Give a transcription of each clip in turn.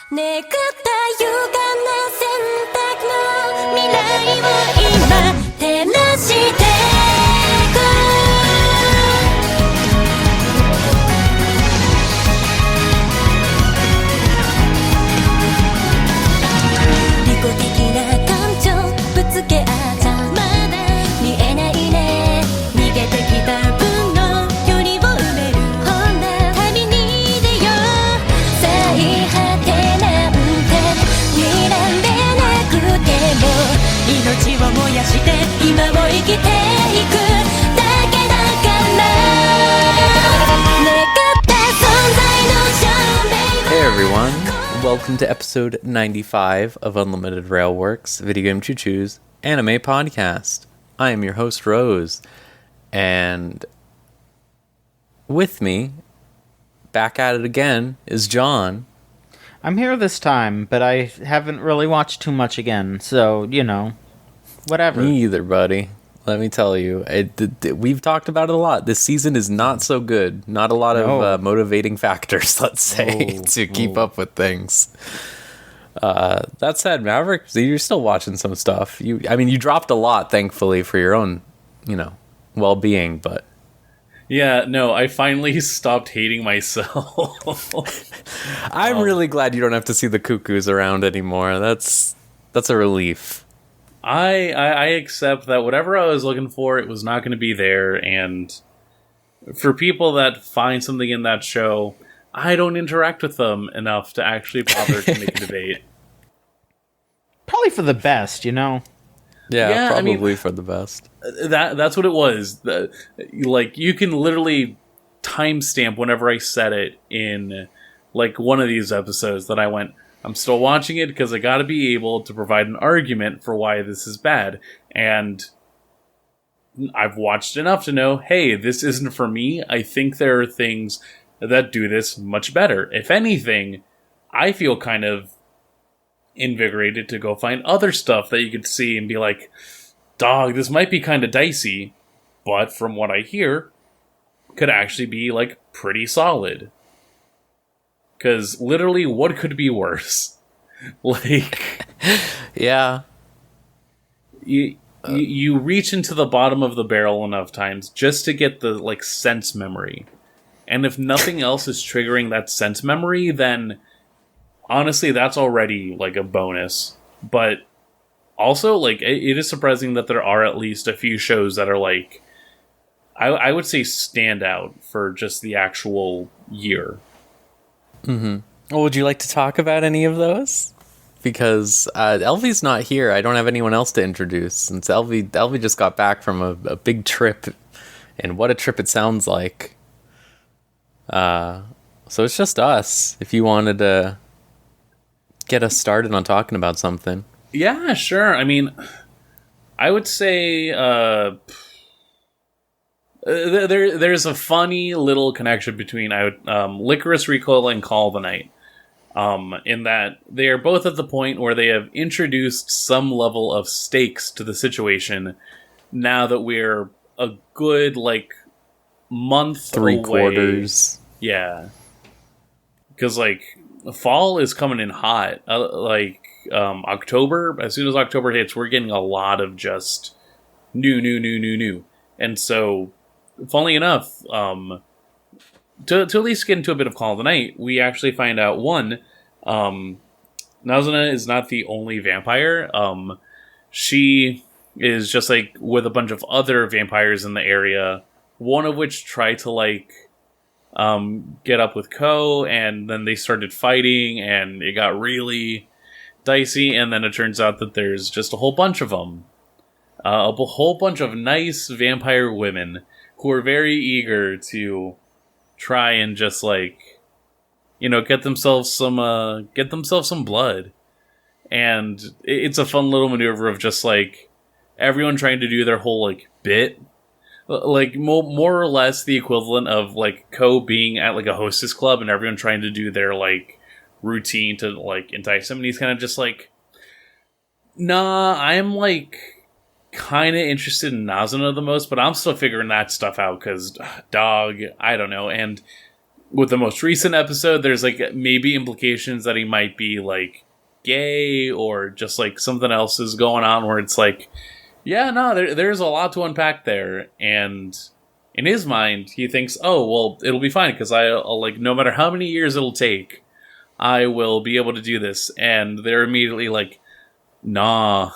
めくった歪んだ選択の未来を今照らしてく利己的な感情ぶつけ合っちゃまだ見えないね逃げてきた分の距離を埋めるほら旅に出よう最果てなんて睨んでなくても命を燃やして今を生きていくだけだから願った存在の証明 Hey everyone, welcome to episode 95 of Unlimited Railworks, Video Game Choo Choo's anime podcast. I am your host, Rose, and with me, back at it again, is John. I'm here this time, but I haven't really watched too much again, so, you know, whatever. Me either, buddy. Let me tell you, we've talked about it a lot. This season is not so good. Not a lot of motivating factors, let's say, to keep up with things. That said, Maverick, you're still watching some stuff. You dropped a lot, thankfully, for your own, well-being, but... Yeah, no, I finally stopped hating myself. I'm really glad you don't have to see the cuckoos around anymore. That's a relief. I accept that whatever I was looking for, it was not going to be there, and for people that find something in that show, I don't interact with them enough to actually bother to make a debate. Probably for the best, you know? Yeah, probably for the best. That's what it was. You can literally timestamp whenever I said it in one of these episodes that I went, I'm still watching it because I gotta be able to provide an argument for why this is bad. And I've watched enough to know, hey, this isn't for me. I think there are things that do this much better. If anything, I feel kind of invigorated to go find other stuff that you could see and be like, dog, this might be kind of dicey, but from what I hear, could actually be, pretty solid. Because literally, what could be worse? Yeah. You reach into the bottom of the barrel enough times just to get the, sense memory. And if nothing else is triggering that sense memory, then honestly, that's already, a bonus. But also, it is surprising that there are at least a few shows that are, I would say stand out for just the actual year. Mm-hmm. Well, would you like to talk about any of those? Because Elvie's not here. I don't have anyone else to introduce, since Elvie just got back from a big trip, and what a trip it sounds like. So it's just us, if you wanted to get us started on talking about something. Yeah, sure. I mean, I would say there's a funny little connection between Licorice Recoil and Call of the Night, in that they are both at the point where they have introduced some level of stakes to the situation now that we're a good, month Three away. quarters. Yeah. Because, fall is coming in hot. October, as soon as October hits, we're getting a lot of just new. And so, funnily enough, to at least get into a bit of Call of the Night, we actually find out, one, Nazuna is not the only vampire. She is just, with a bunch of other vampires in the area, one of which tried to, get up with Ko, and then they started fighting, and it got really dicey, and then it turns out that there's just a whole bunch of them. A whole bunch of nice vampire women who are very eager to try and just get themselves some blood. And it's a fun little maneuver of just everyone trying to do their whole bit. More or less the equivalent of Ko being at a hostess club and everyone trying to do their routine to entice him, and he's kind of just nah, I'm kind of interested in Nazuna the most, but I'm still figuring that stuff out because, dog, I don't know. And with the most recent episode, there's like maybe implications that he might be like gay or just like something else is going on where it's like, yeah, no, there's a lot to unpack there. And in his mind, he thinks, oh, well, it'll be fine because I'll like, no matter how many years it'll take, I will be able to do this. And they're immediately like, nah,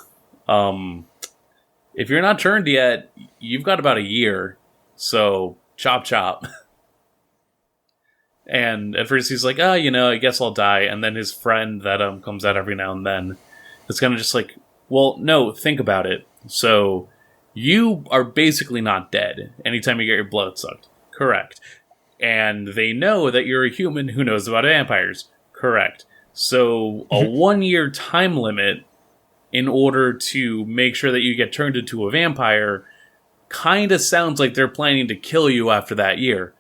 if you're not turned yet, you've got about a year. So chop chop. And at first he's like, oh, I guess I'll die. And then his friend that comes out every now and then is kind of just like, well, no, think about it. So you are basically not dead anytime you get your blood sucked. Correct. And they know that you're a human who knows about vampires. Correct. So a 1-year time limit in order to make sure that you get turned into a vampire kind of sounds like they're planning to kill you after that year.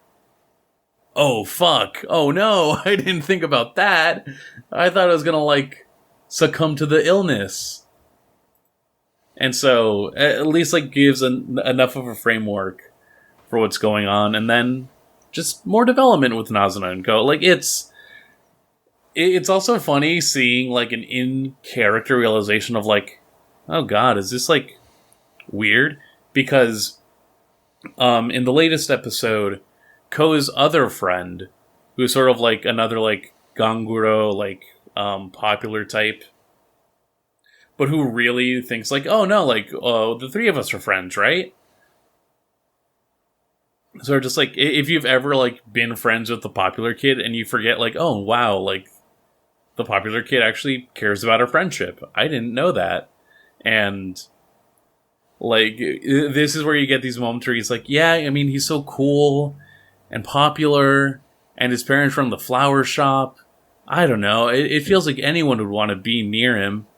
Oh, fuck. Oh, no. I didn't think about that. I thought I was going to, like, succumb to the illness. And so, at least, like, gives enough of a framework for what's going on. And then, just more development with Nazuna and Ko. Like, it's also funny seeing, like, an in-character realization of, like, oh, God, is this, like, weird? Because, in the latest episode, Ko's other friend, who's sort of like another like Ganguro, like popular type, but who really thinks like, oh no, like the three of us are friends, right? So just like if you've ever like been friends with the popular kid and you forget like, oh wow, like the popular kid actually cares about our friendship. I didn't know that. And like this is where you get these moments where he's like, yeah, I mean he's so cool and popular, and his parents from the flower shop. I don't know. It feels like anyone would want to be near him.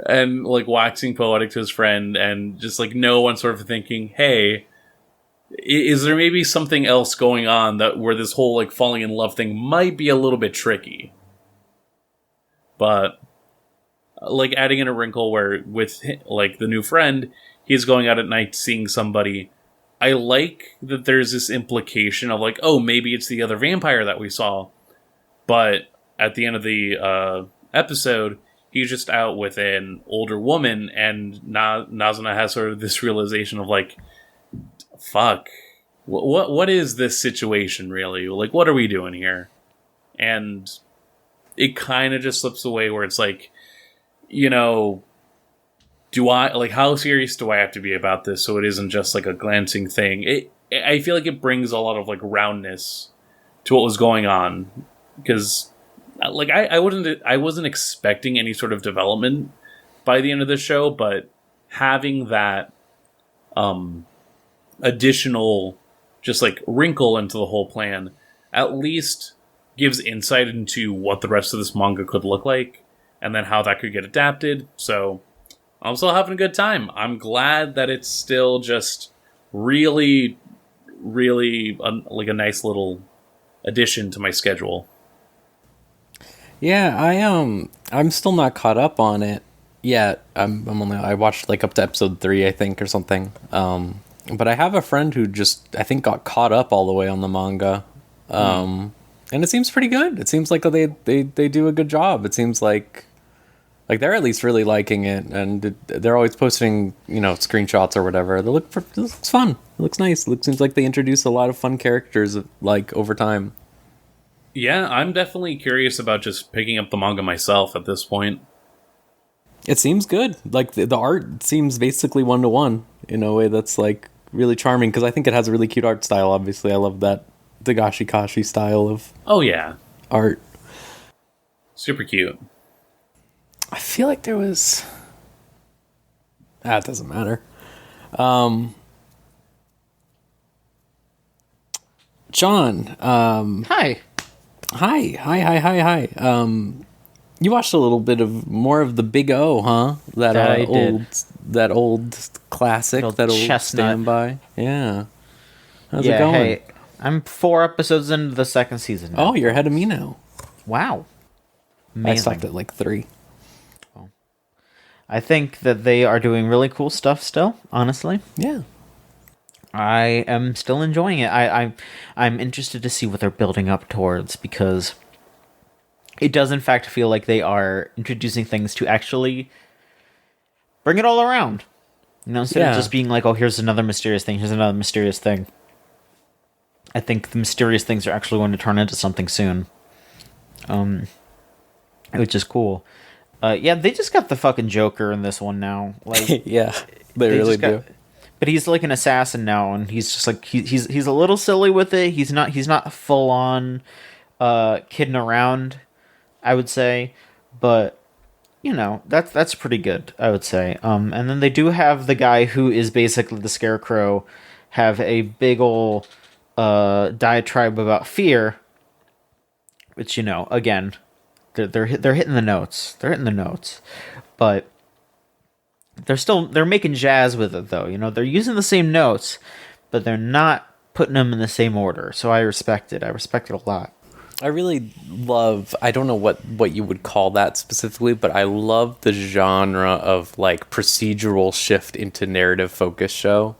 And, like, waxing poetic to his friend, and just, like, no one sort of thinking, hey, is there maybe something else going on that where this whole, like, falling in love thing might be a little bit tricky? But, like, adding in a wrinkle where with, like, the new friend, he's going out at night seeing somebody. I like that there's this implication of like, oh, maybe it's the other vampire that we saw. But at the end of the episode, he's just out with an older woman, and Nazuna has sort of this realization of like, fuck, what is this situation really? Like, what are we doing here? And it kind of just slips away where it's like, do I, like, how serious do I have to be about this so it isn't just, like, a glancing thing? I feel like it brings a lot of, like, roundness to what was going on. Because, like, I wasn't expecting any sort of development by the end of the show, but having that additional, just, like, wrinkle into the whole plan at least gives insight into what the rest of this manga could look like, and then how that could get adapted, so I'm still having a good time. I'm glad that it's still just really, really like a nice little addition to my schedule. Yeah, I'm still not caught up on it yet. I watched like up to episode 3, I think, or something. But I have a friend who just I think got caught up all the way on the manga. And it seems pretty good. It seems like they do a good job. It seems like they're at least really liking it, and they're always posting, screenshots or whatever. It looks fun. It looks nice. It seems like they introduce a lot of fun characters, like, over time. Yeah, I'm definitely curious about just picking up the manga myself at this point. It seems good. Like, the art seems basically 1-to-1 in a way that's, like, really charming, because I think it has a really cute art style, obviously. I love that Dagashi Kashi style of art. Super cute. I feel like there was... it doesn't matter. John. Hi. Hi. You watched a little bit of more of the Big O, huh? That old classic, that old chestnut. standby. Yeah. How's it going? Hey, I'm 4 episodes into the 2nd season now. Oh, you're ahead of me now. Wow. Amazing. I stopped at like 3. I think that they are doing really cool stuff still, honestly. Yeah. I am still enjoying it. I'm interested to see what they're building up towards, because it does in fact feel like they are introducing things to actually bring it all around. Instead of just being like, oh, here's another mysterious thing, here's another mysterious thing. I think the mysterious things are actually going to turn into something soon. Which is cool. Yeah, they just got the fucking Joker in this one now. Like, Yeah, they really do. But he's like an assassin now, and he's just like he's a little silly with it. He's not full on kidding around, I would say, but that's pretty good, I would say. And then they do have the guy who is basically the Scarecrow have a big ol' diatribe about fear, which again, they're hitting the notes. They're hitting the notes, but they're making jazz with it though. They're using the same notes, but they're not putting them in the same order. So I respect it. I respect it a lot. I really love, I don't know what you would call that specifically, but I love the genre of like procedural shift into narrative focus show.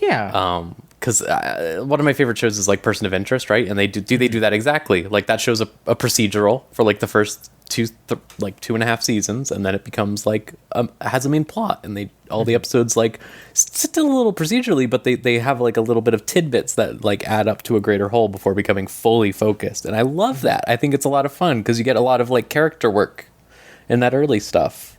Yeah. Because one of my favorite shows is like Person of Interest, right? And they do that exactly. Like that show's a procedural for like the first 2.5 seasons, and then it becomes like has a main plot, and all the episodes like still a little procedurally, but they have like a little bit of tidbits that like add up to a greater whole before becoming fully focused. And I love that. I think it's a lot of fun because you get a lot of like character work in that early stuff.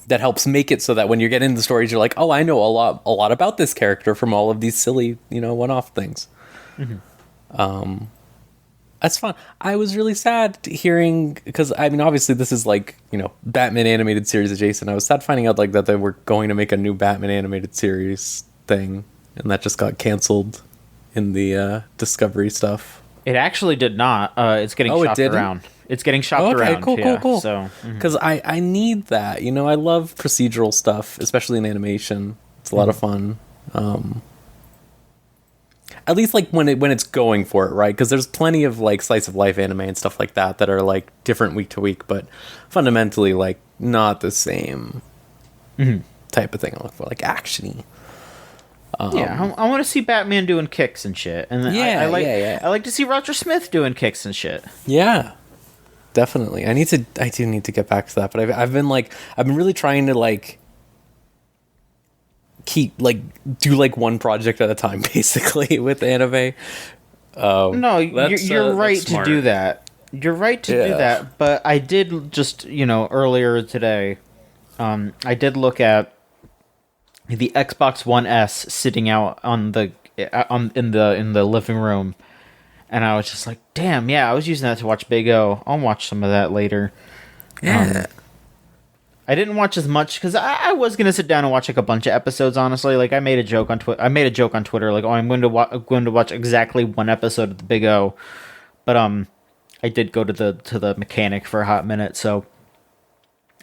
That helps make it so that when you get into the stories, you're like, oh, I know a lot about this character from all of these silly, one-off things. That's fun. I was really sad hearing, because I mean, obviously this is like, Batman animated series adjacent. I was sad finding out like that they were going to make a new Batman animated series thing, and that just got canceled in the Discovery stuff. It actually did not. It's getting shopped around. It's getting shopped around. Cool. So, because I need that. I love procedural stuff, especially in animation. It's a lot of fun. At least like when it's going for it, right? Because there's plenty of like slice of life anime and stuff like that are like different week to week, but fundamentally like not the same type of thing I look for, like actiony. I want to see Batman doing kicks and shit, and I like to see Roger Smith doing kicks and shit. Yeah, definitely. I do need to get back to that, but I've been really trying to like keep do like one project at a time basically with anime. No, you're right to do that. You're right to do that, but I did just earlier today, I did look at the Xbox One S sitting out in the living room, and I was just like, damn, yeah, I was using that to watch Big O. I'll watch some of that later. Yeah. I didn't watch as much because I was gonna sit down and watch like a bunch of episodes. Honestly, like I made a joke on Twitter, like, oh, I'm going to watch exactly one episode of the Big O, but I did go to the mechanic for a hot minute, so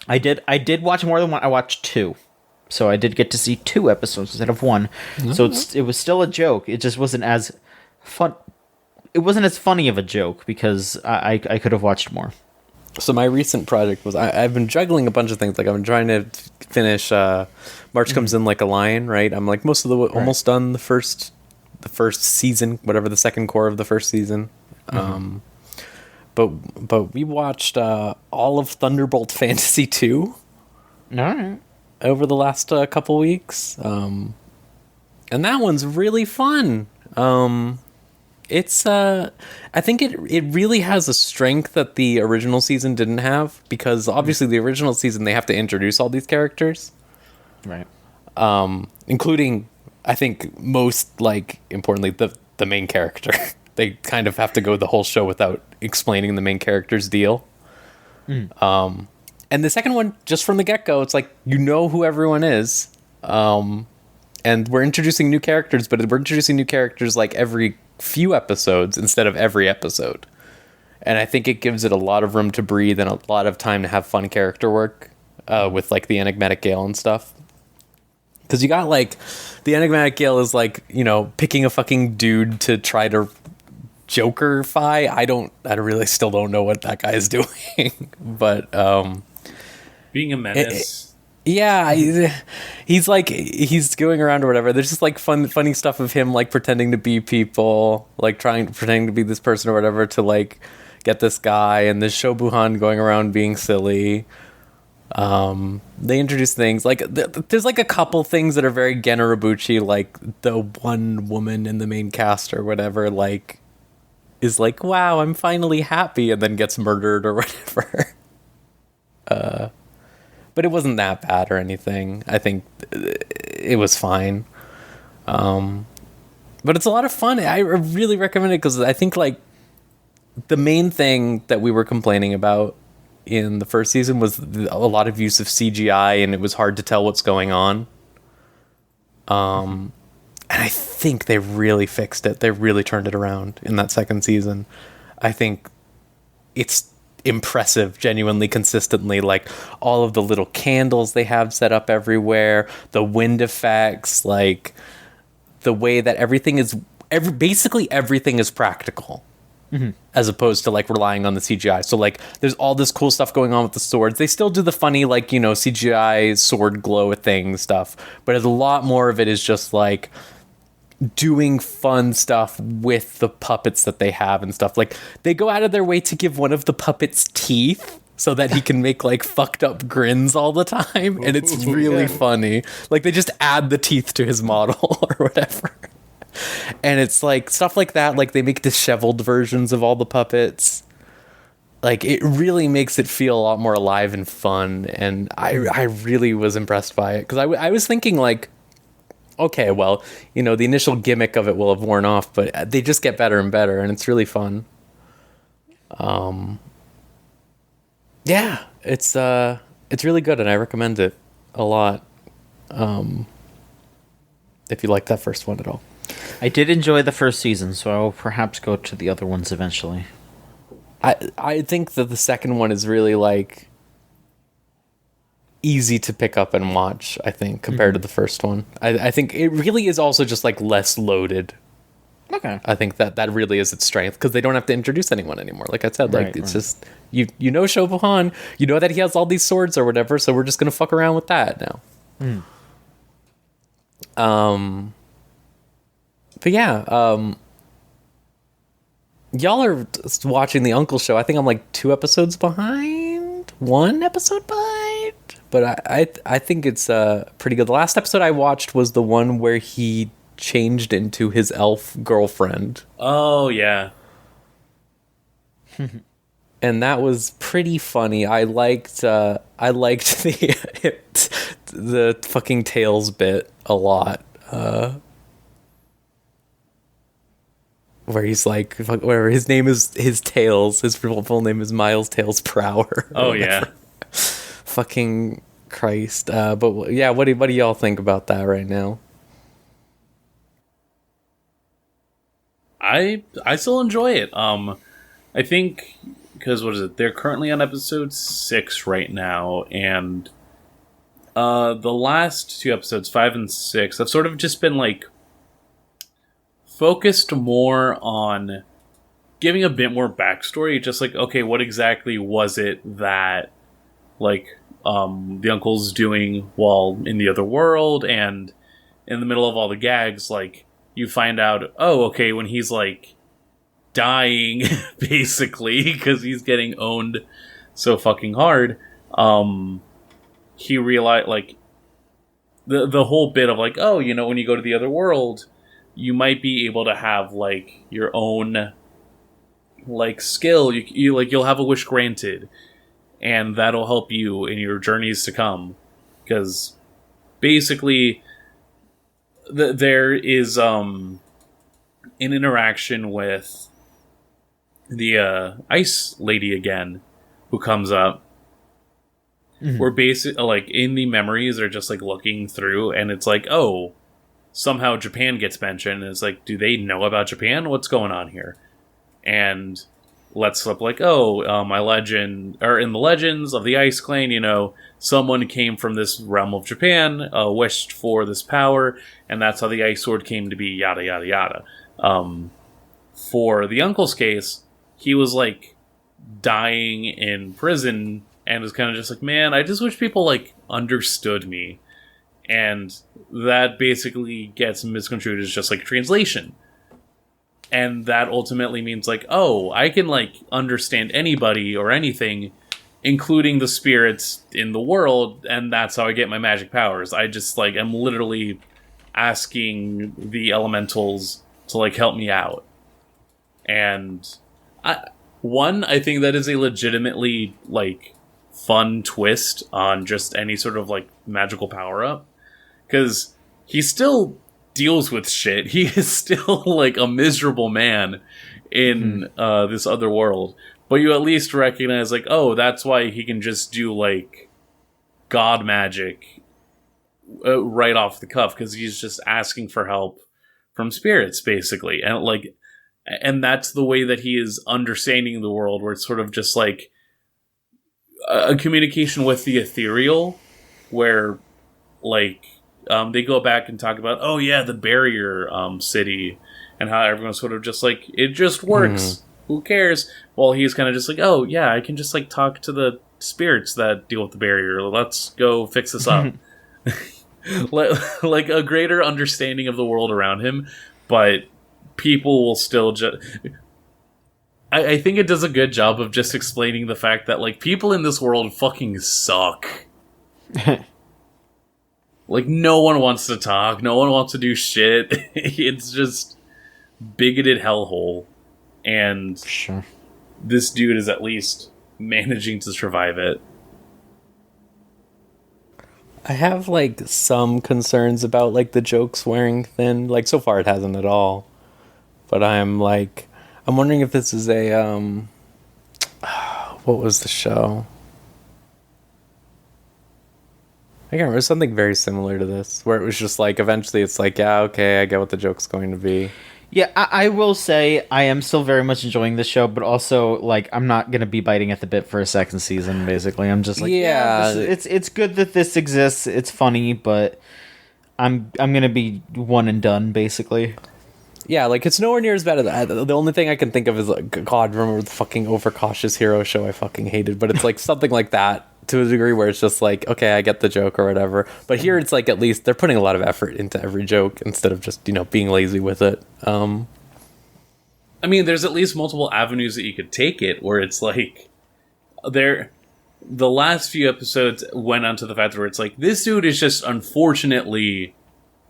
I did watch more than one. I watched 2, so I did get to see 2 episodes instead of 1. Mm-hmm. So it was still a joke. It just wasn't as fun. It wasn't as funny of a joke because I could have watched more. So my recent project was I've been juggling a bunch of things. Like I've been trying to finish March Comes In Like a Lion, right? I'm like almost done the first season, whatever the second core of the first season. Mm-hmm. But we watched all of Thunderbolt Fantasy 2. All right. Over the last couple weeks. And that one's really fun. It's I think it really has a strength that the original season didn't have, because obviously the original season they have to introduce all these characters, right? Including, I think, most importantly the main character. They kind of have to go the whole show without explaining the main character's deal. And the second one, just from the get-go, it's like who everyone is, and we're introducing new characters, but we're introducing new characters like every few episodes instead of every episode, and I think it gives it a lot of room to breathe and a lot of time to have fun character work with like the Enigmatic Gale and stuff, because you got like the Enigmatic Gale is like picking a fucking dude to try to Jokerify. I really still don't know what that guy is doing, but being a menace. Yeah, he's going around or whatever. There's just like funny stuff of him like pretending to be people, like pretending to be this person or whatever to like get this guy, and this Shobuhan going around being silly. They introduce things like there's like a couple things that are very Generabuchi, like the one woman in the main cast or whatever, like is like, wow, I'm finally happy, and then gets murdered or whatever. But it wasn't that bad or anything. I think it was fine. But it's a lot of fun. I really recommend it because I think like the main thing that we were complaining about in the first season was a lot of use of CGI, and it was hard to tell what's going on. And I think they really fixed it. They really turned it around in that second season. I think it's impressive, genuinely, consistently, like all of the little candles they have set up everywhere, the wind effects, like the way that everything is basically everything is practical. As opposed to like relying on the CGI. So like there's all this cool stuff going on with the swords. They still do the funny like, you know, CGI sword glow thing stuff, but a lot more of it is just like doing fun stuff with the puppets that they have and stuff. Like they go out of their way to give one of the puppets teeth so that he can make like fucked up grins all the time, and it's really funny. Like they just add the teeth to his model or whatever. And it's like stuff like that, like they make disheveled versions of all the puppets. Like it really makes it feel a lot more alive and fun, and I really was impressed by it because I was thinking like, okay, well, you know, the initial gimmick of it will have worn off, but they just get better and better, and it's really fun. Yeah, it's really good, and I recommend it a lot. If you like that first one at all. I did enjoy the first season, so I will perhaps go to the other ones eventually. I think that the second one is really like easy to pick up and watch, I think, compared to the first one. I think it really is also just like less loaded. Okay. I think that really is its strength because they don't have to introduce anyone anymore. Like I said, like Right, it's right. just you know Shobuhan, you know that he has all these swords or whatever, so we're just gonna fuck around with that now. But yeah, y'all are watching the Uncle Show. I think I'm like 2 episodes behind, 1 episode behind. But I think it's pretty good. The last episode I watched was the one where he changed into his elf girlfriend, Oh yeah. and that was pretty funny. I liked the the fucking Tails bit a lot. Where he's like, whatever, his name is Tails. His full name is Miles Tails Prower. Oh yeah. Fucking Christ. But yeah, what do y'all think about that right now? I still enjoy it. I think because what is it? They're currently on episode 6 right now, and the last 2 episodes, 5 and 6, have sort of just been like focused more on giving a bit more backstory. Just like, okay, what exactly was it that like the uncle's doing while in the other world, and in the middle of all the gags, like you find out, oh, okay, when he's like dying basically because he's getting owned so fucking hard, he realized like the whole bit of like, oh, you know, when you go to the other world, you might be able to have like your own like skill. You'll have a wish granted, and that'll help you in your journeys to come. Because basically, there is an interaction with the ice lady again, who comes up. Where basically, like in the memories, they're just like looking through, and it's like, oh, somehow Japan gets mentioned, and it's like, do they know about Japan? What's going on here? And let's slip like, oh, my legend, or in the legends of the Ice Clan, you know, someone came from this realm of Japan, wished for this power, and that's how the Ice Sword came to be, yada, yada, yada. For the uncle's case, he was like dying in prison and is kind of just like, man, I just wish people like understood me. And that basically gets misconstrued as just like translation. And that ultimately means like, oh, I can like understand anybody or anything, including the spirits in the world, and that's how I get my magic powers. I just like am literally asking the elementals to like help me out. And I think that is a legitimately like fun twist on just any sort of like magical power up, because he still deals with shit. He is still like a miserable man in this other world, but you at least recognize like, oh, that's why he can just do like god magic right off the cuff, because he's just asking for help from spirits basically. And that's the way that he is understanding the world, where it's sort of just like a communication with the ethereal, where like they go back and talk about, oh yeah, the barrier city, and how everyone's sort of just like, it just works. Who cares? Well, he's kind of just like, oh yeah, I can just like talk to the spirits that deal with the barrier. Let's go fix this up. Like a greater understanding of the world around him, but people will still just... I think it does a good job of just explaining the fact that like people in this world fucking suck. Like, no one wants to talk, no one wants to do shit. It's just bigoted hellhole. And Sure. this dude is at least managing to survive it. I have like some concerns about like the jokes wearing thin. Like so far it hasn't at all. But I'm wondering if this is a what was the show? I can't remember. Something very similar to this, where it was just like eventually it's like, yeah, okay, I get what the joke's going to be. Yeah, I will say I am still very much enjoying the show, but also like I'm not gonna be biting at the bit for a second season. Basically, I'm just like, it's good that this exists. It's funny, but I'm gonna be one and done basically. Yeah, like it's nowhere near as bad as the only thing I can think of is like, God, remember the fucking overcautious hero show I fucking hated, but it's like something like that to a degree where it's just like, okay, I get the joke or whatever. But here it's like at least they're putting a lot of effort into every joke instead of just, being lazy with it. I mean, there's at least multiple avenues that you could take it, where it's like the last few episodes went onto the fact where it's like, this dude is just unfortunately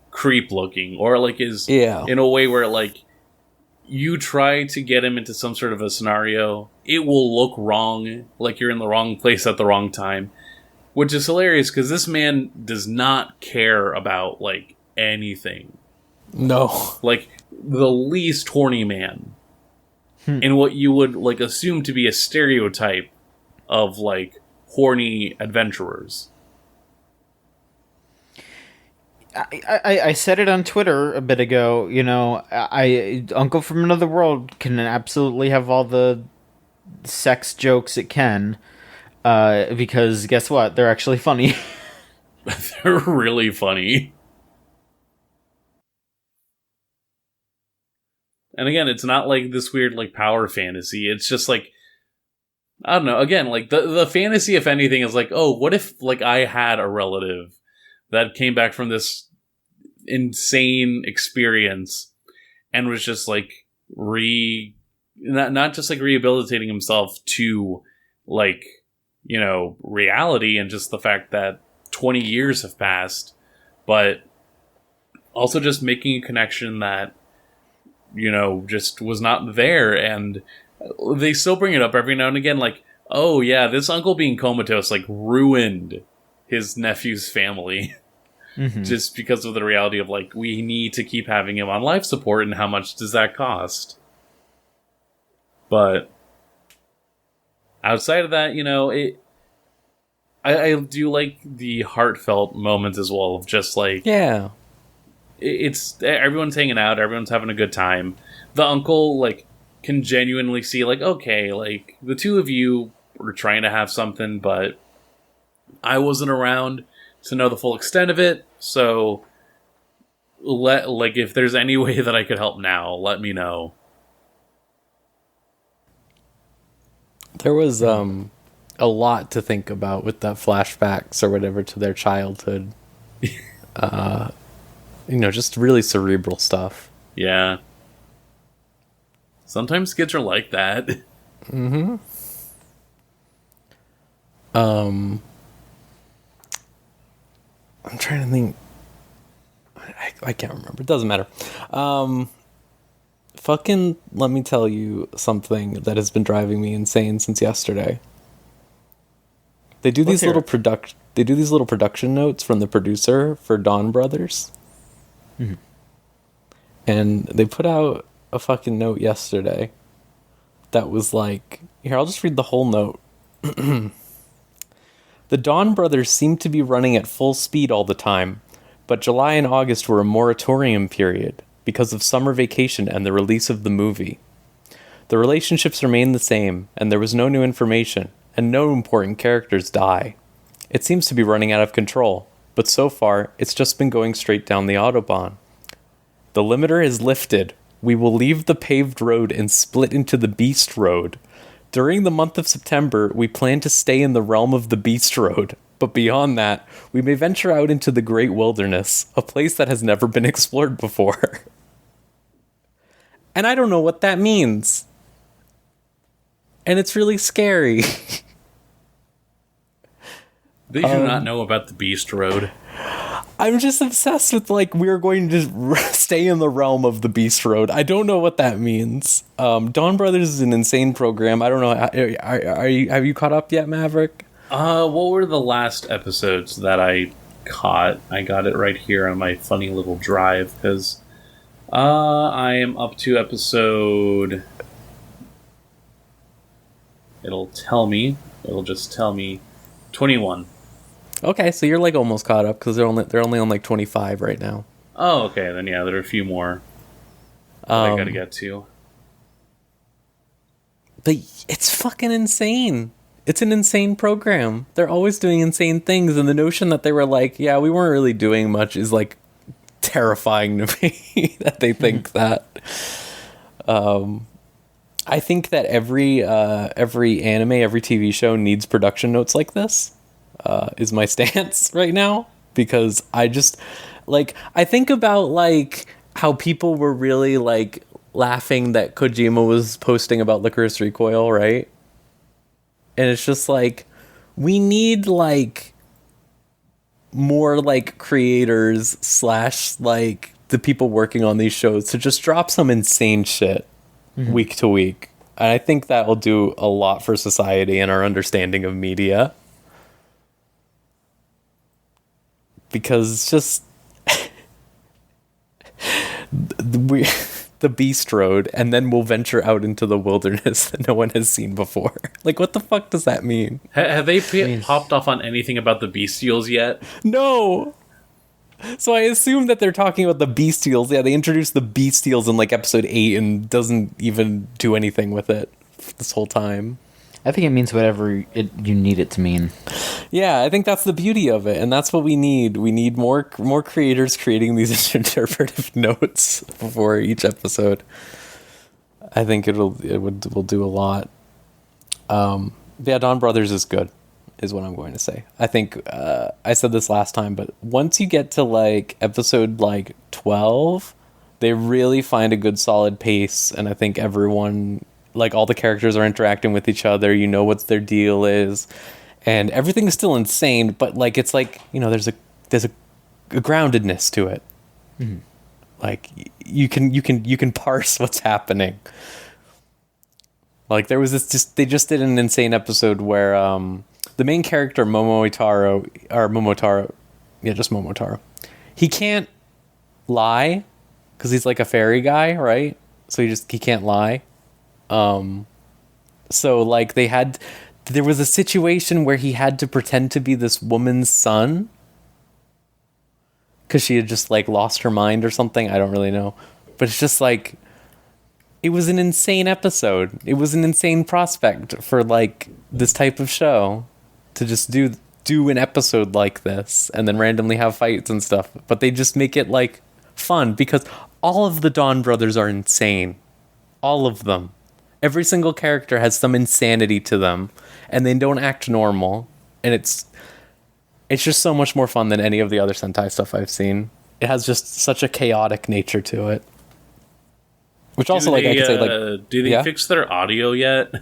creep looking, or like is in a way where like you try to get him into some sort of a scenario, it will look wrong, like you're in the wrong place at the wrong time, which is hilarious because this man does not care about like anything. No. Like the least horny man in what you would like assume to be a stereotype of like horny adventurers. I said it on Twitter a bit ago. Uncle from Another World can absolutely have all the sex jokes it can, because guess what? They're actually funny. They're really funny. And again, it's not like this weird like power fantasy. It's just like, I don't know. Again, like the fantasy, if anything, is like, oh, what if like I had a relative that came back from this insane experience and was just like not just like rehabilitating himself to like, reality, and just the fact that 20 years have passed, but also just making a connection that, just was not there. And they still bring it up every now and again, like, oh yeah, this uncle being comatose like ruined his nephew's family. Just because of the reality of like, we need to keep having him on life support, and how much does that cost? But outside of that, I do like the heartfelt moments as well, of just like, Yeah. It's everyone's hanging out, everyone's having a good time. The uncle like can genuinely see like, okay, like the two of you were trying to have something, but I wasn't around to know the full extent of it, so if there's any way that I could help now, let me know. There was a lot to think about with that flashbacks or whatever to their childhood. Just really cerebral stuff. Yeah. Sometimes kids are like that. Mm-hmm. I'm trying to think. I can't remember. It doesn't matter. Fucking let me tell you something that has been driving me insane since yesterday. They do these little production notes from the producer for Dawn Brothers. Mm-hmm. And they put out a fucking note yesterday that was like, here, I'll just read the whole note. The Dawn Brothers seem to be running at full speed all the time, but July and August were a moratorium period because of summer vacation and the release of the movie. The relationships remain the same, and there was no new information, and no important characters die. It seems to be running out of control, but so far, it's just been going straight down the Autobahn. The limiter is lifted. We will leave the paved road and split into the Beast Road. During the month of September, we plan to stay in the realm of the Beast Road, but beyond that, we may venture out into the Great Wilderness, a place that has never been explored before. And I don't know what that means. And it's really scary. They do not know about the Beast Road. I'm just obsessed with, like, we're going to stay in the realm of the Beast Road. I don't know what that means. Dawn Brothers is an insane program. I don't know. Have you caught up yet, Maverick? What were the last episodes that I caught? I got it right here on my funny little drive, because I am up to episode... It'll just tell me 21. Okay, so you're like almost caught up because they're only on like 25 right now. Oh, okay. Then yeah, there are a few more that I gotta get to. But it's fucking insane. It's an insane program. They're always doing insane things, and the notion that they were like, yeah, we weren't really doing much is like terrifying to me that they think that. I think that every anime, every TV show needs production notes like this. Is my stance right now, because I just I think about like how people were really like laughing that Kojima was posting about Licorice Recoil, right? And it's just like, we need like more like creators / like the people working on these shows to just drop some insane shit week to week. And I think that will do a lot for society and our understanding of media. Because it's just the Beast Road, and then we'll venture out into the wilderness that no one has seen before. Like, what the fuck does that mean? Have they popped off on anything about the Bestials yet? No. So I assume that they're talking about the Bestials. Yeah, they introduced the Bestials in like episode 8 and doesn't even do anything with it this whole time. I think it means whatever you need it to mean. Yeah, I think that's the beauty of it, and that's what we need. We need more creators creating these interpretive notes before each episode. I think will do a lot. Yeah, Dawn Brothers is good, is what I'm going to say. I think I said this last time, but once you get to like episode like 12, they really find a good solid pace, and I think everyone, like all the characters are interacting with each other. You know what their deal is, and everything is still insane. But like it's like, you know, there's a groundedness to it. Mm-hmm. Like you can parse what's happening. Like there was they just did an insane episode where the main character Momotaro, just Momotaro, he can't lie because he's like a fairy guy, right? So he can't lie. So like there was a situation where he had to pretend to be this woman's son because she had just like lost her mind or something. I don't really know, but it's just like, it was an insane episode. It was an insane prospect for like this type of show to just do an episode like this and then randomly have fights and stuff. But they just make it like fun because all of the Dawn Brothers are insane. All of them. Every single character has some insanity to them, and they don't act normal. And it's just so much more fun than any of the other Sentai stuff I've seen. It has just such a chaotic nature to it. Which also, like, I could say, like... Do they fix their audio yet?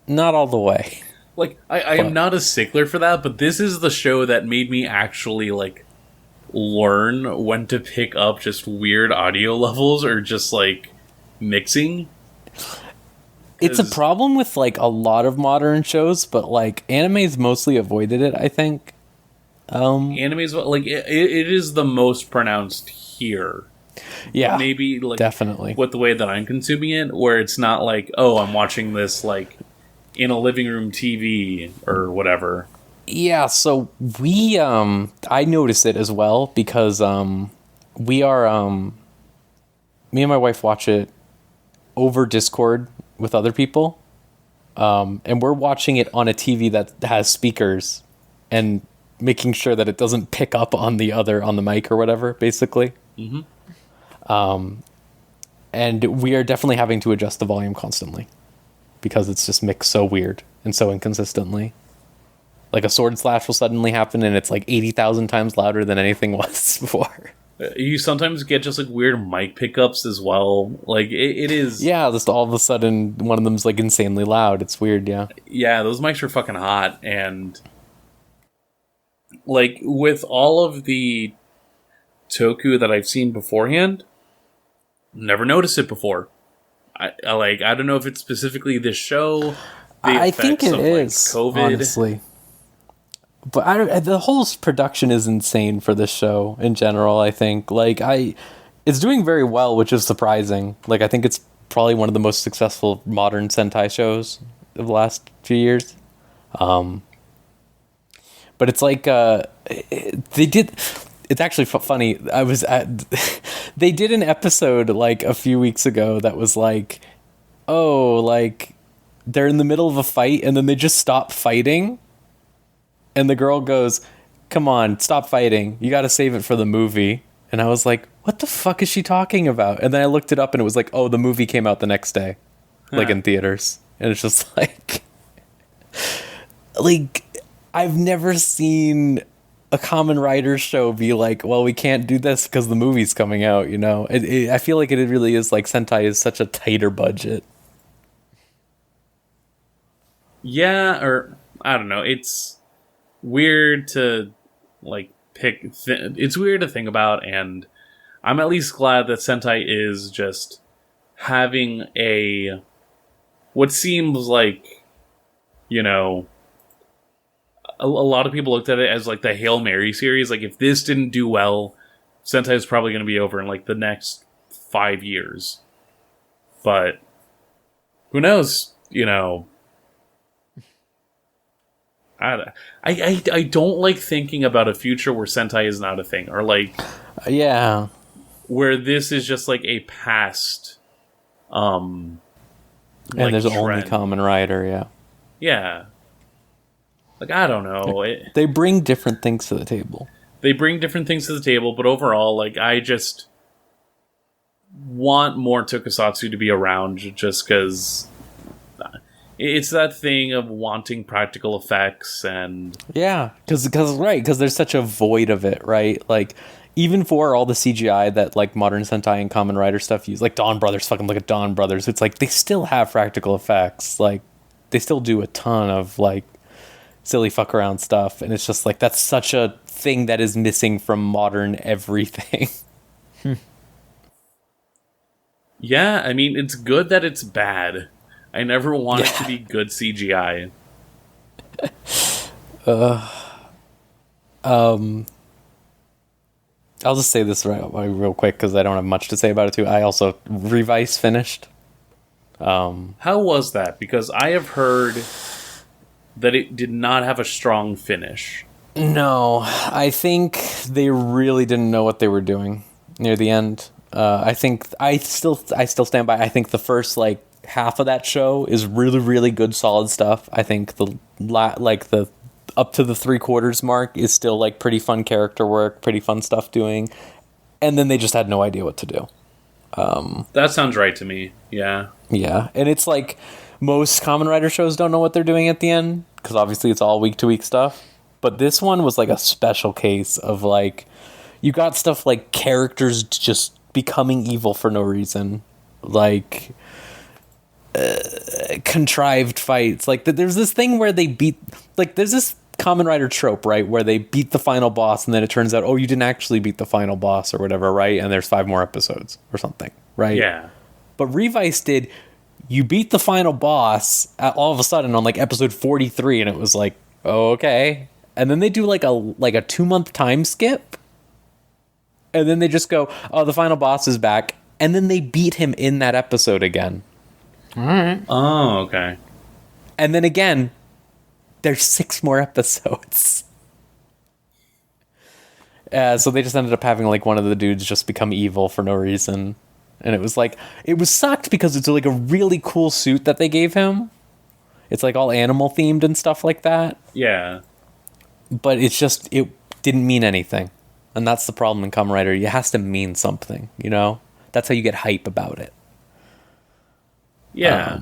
Not all the way. Like, I am not a stickler for that, but this is the show that made me actually, like, learn when to pick up just weird audio levels or just, like, mixing. It's a problem with, like, a lot of modern shows, but, like, anime's mostly avoided it, I think. Anime's, like, it is the most pronounced here. Yeah, maybe, like, definitely. With the way that I'm consuming it, where it's not like, oh, I'm watching this, like, in a living room TV or whatever. Yeah, so we, I noticed it as well because, we are, me and my wife watch it over Discord with other people, and we're watching it on a TV that has speakers and making sure that it doesn't pick up on the mic or whatever, basically. Mm-hmm. And we are definitely having to adjust the volume constantly because it's just mixed so weird and so inconsistently. Like a sword slash will suddenly happen and it's like 80,000 times louder than anything was before. You sometimes get just like weird mic pickups as well. Like it is. Yeah, just all of a sudden one of them's like insanely loud. It's weird, yeah. Yeah, those mics are fucking hot. And like with all of the Toku that I've seen beforehand, never noticed it before. I don't know if it's specifically this show. I think it is, COVID. Honestly. But the whole production is insane for this show in general, I think. Like, it's doing very well, which is surprising. Like, I think it's probably one of the most successful modern Sentai shows of the last few years. But it's like, it's actually funny. They did an episode, like, a few weeks ago that was like, oh, like, they're in the middle of a fight, and then they just stop fighting. And the girl goes, come on, stop fighting. You got to save it for the movie. And I was like, what the fuck is she talking about? And then I looked it up and it was like, oh, the movie came out the next day. Like in theaters. And it's just like, I've never seen a Kamen Rider show be like, well, we can't do this because the movie's coming out, you know? I feel like it really is like Sentai is such a tighter budget. Yeah, or I don't know. It's weird to like pick it's weird to think about, and I'm at least glad that Sentai is just having what seems like, you know, a lot of people looked at it as like the Hail Mary series. Like, if this didn't do well, Sentai is probably going to be over in like the next 5 years. But who knows, you know. I don't like thinking about a future where Sentai is not a thing, or like, yeah, where this is just like a past, and like there's trend. only Kamen Rider, yeah. Like, I don't know. They bring different things to the table. They bring different things to the table, but overall, like, I just want more Tokusatsu to be around, just because. It's that thing of wanting practical effects and... Yeah, because there's such a void of it, right? Like, even for all the CGI that, like, modern Sentai and Kamen Rider stuff use, like Dawn Brothers, fucking look at Dawn Brothers, it's like, they still have practical effects. Like, they still do a ton of, like, silly fuck around stuff, and it's just like, that's such a thing that is missing from modern everything. Yeah, I mean, it's good that it's bad. I never want it to be good CGI. I'll just say this real quick because I don't have much to say about it too. I also Revice finished. How was that? Because I have heard that it did not have a strong finish. No, I think they really didn't know what they were doing near the end. I think I still stand by. I think the first like half of that show is really, really good, solid stuff. I think the up to the 3/4 mark is still like pretty fun character work, pretty fun stuff doing, and then they just had no idea what to do. That sounds right to me. Yeah. Yeah, and it's like most Kamen Rider shows don't know what they're doing at the end because obviously it's all week to week stuff. But this one was like a special case of like you got stuff like characters just becoming evil for no reason, like contrived fights. Like there's this thing where they beat, like there's this Kamen Rider trope, right, where they beat the final boss and then it turns out, oh, you didn't actually beat the final boss or whatever, right? And there's 5 more episodes or something, right? Yeah. But Revice did, you beat the final boss all of a sudden on like episode 43 and it was like, oh, okay. And then they do like a 2-month time skip. And then they just go, oh, the final boss is back. And then they beat him in that episode again. All right. Oh, okay. And then again, there's 6 more episodes. So they just ended up having like one of the dudes just become evil for no reason. And it was like, it was sucked because it's like a really cool suit that they gave him. It's like all animal themed and stuff like that. Yeah. But it's just, it didn't mean anything. And that's the problem in Kamen Rider. It has to mean something, you know? That's how you get hype about it. Yeah.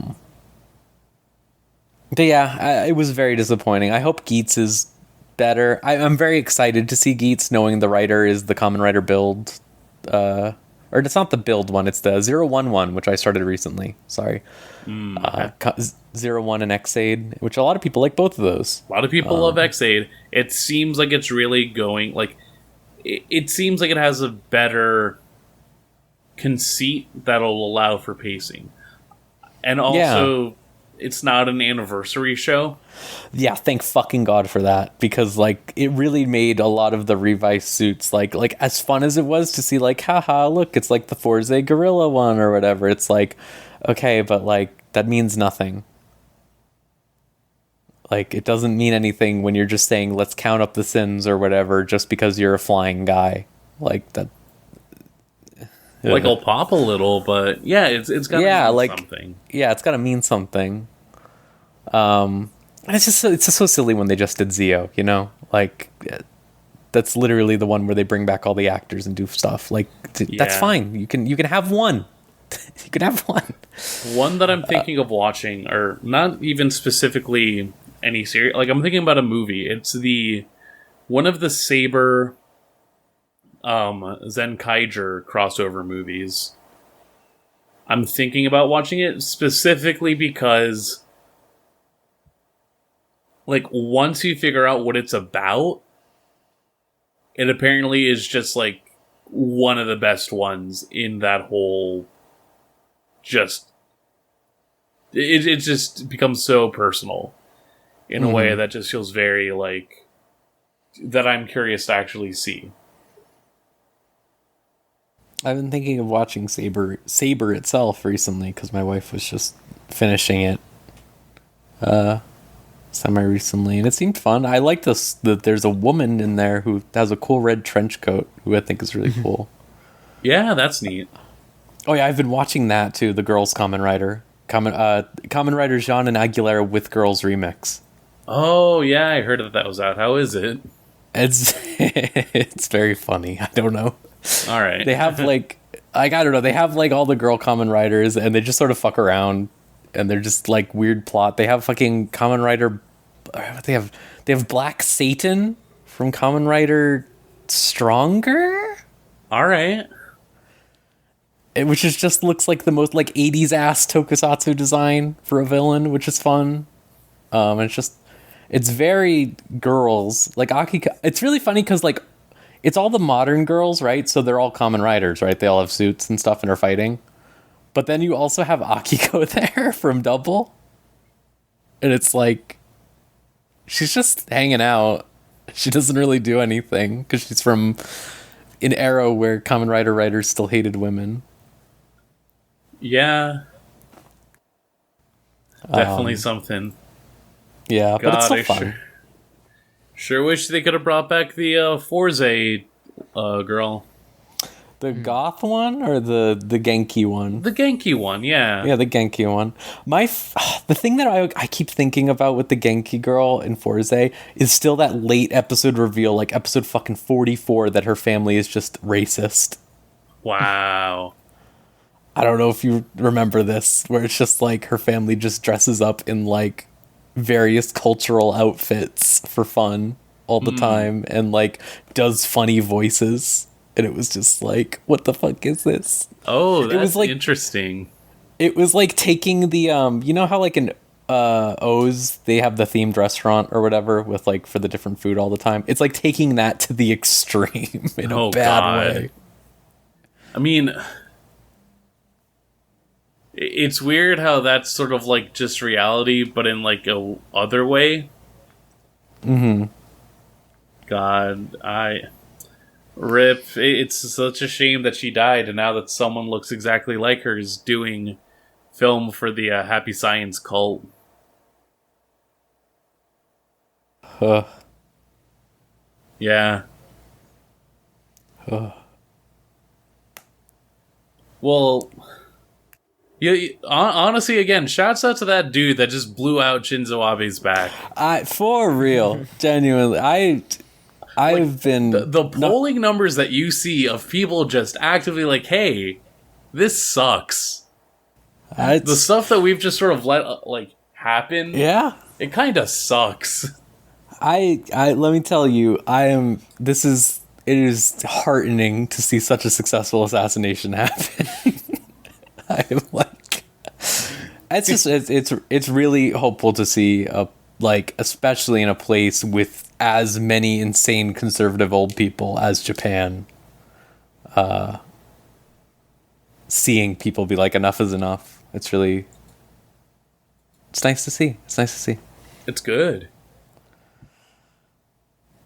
But yeah, it was very disappointing. I hope Geats is better. I'm very excited to see Geats, knowing the writer is the Kamen Rider build. Or it's not the build one, it's the 011, which I started recently. Sorry. 01 and Xaid, which a lot of people like both of those. A lot of people love Xaid. It seems like it's really going, like, it seems like it has a better conceit that'll allow for pacing. And also, it's not an anniversary show. Yeah, thank fucking God for that, because like it really made a lot of the Revice suits like as fun as it was to see, like, haha, look, it's like the Forza Gorilla one or whatever. It's like, okay, but like that means nothing. Like it doesn't mean anything when you're just saying let's count up the sins or whatever just because you're a flying guy. Like that. Like I'll pop a little, but yeah, it's got to mean something. Yeah, it's got to mean something. And it's just so silly when they just did Zio, you know? Like that's literally the one where they bring back all the actors and do stuff. Like that's fine. You can have one. You can have one. One that I'm thinking of watching, or not even specifically any series. Like I'm thinking about a movie. It's one of the Saber Zenkaiger crossover movies. I'm thinking about watching it specifically because, like, once you figure out what it's about, it apparently is just like one of the best ones in that whole. It just becomes so personal in a way that just feels very like that I'm curious to actually see. I've been thinking of watching Saber itself recently because my wife was just finishing it semi-recently, and it seemed fun. I like this, that there's a woman in there who has a cool red trench coat, who I think is really cool. Yeah, that's neat. Oh yeah, I've been watching that too, the Girls Kamen Rider. Kamen Rider Jean and Aguilera with Girls remix. Oh yeah, I heard that was out. How is it? It's very funny. I don't know. All right. They have like I don't know. They have like all the girl Kamen Riders, and they just sort of fuck around, and they're just like weird plot. They have fucking Kamen Rider. They have Black Satan from Kamen Rider Stronger. All right. Which is just looks like the most like 80s ass tokusatsu design for a villain, which is fun. And it's very girls like Akiko. It's really funny because like it's all the modern girls, right? So they're all Kamen Riders, right? They all have suits and stuff and are fighting. But then you also have Akiko there from Double, and it's like she's just hanging out. She doesn't really do anything because she's from an era where Kamen Rider writers still hated women. Yeah. Definitely something. Yeah, God, but it's so fun. Sure wish they could have brought back the Forza girl. The goth one or the Genki one? The Genki one, yeah. Yeah, the Genki one. The thing that I keep thinking about with the Genki girl in Forza is still that late episode reveal, like episode fucking 44, that her family is just racist. Wow. I don't know if you remember this, where it's just like her family just dresses up in like various cultural outfits for fun all the time and like does funny voices. And it was just like, what the fuck is this? Oh, that's was like- interesting. It was like taking the you know how like in O's they have the themed restaurant or whatever with like for the different food all the time. It's like taking that to the extreme in a bad way. I mean, it's weird how that's sort of like just reality, but in like a other way. Mm-hmm. God, rip. It's such a shame that she died, and now that someone looks exactly like her is doing film for the Happy Science cult. Yeah. Well, honestly, again, shouts out to that dude that just blew out Shinzo Abe's back. For real, genuinely, I've been The polling numbers that you see of people just actively like, hey, this sucks. The stuff that we've just sort of let like happen, yeah. it kind of sucks. I let me tell you, it is heartening to see such a successful assassination happen. I'm like, it's really hopeful to see like especially in a place with as many insane conservative old people as Japan, seeing people be like, enough is enough. It's nice to see. It's nice to see. It's good.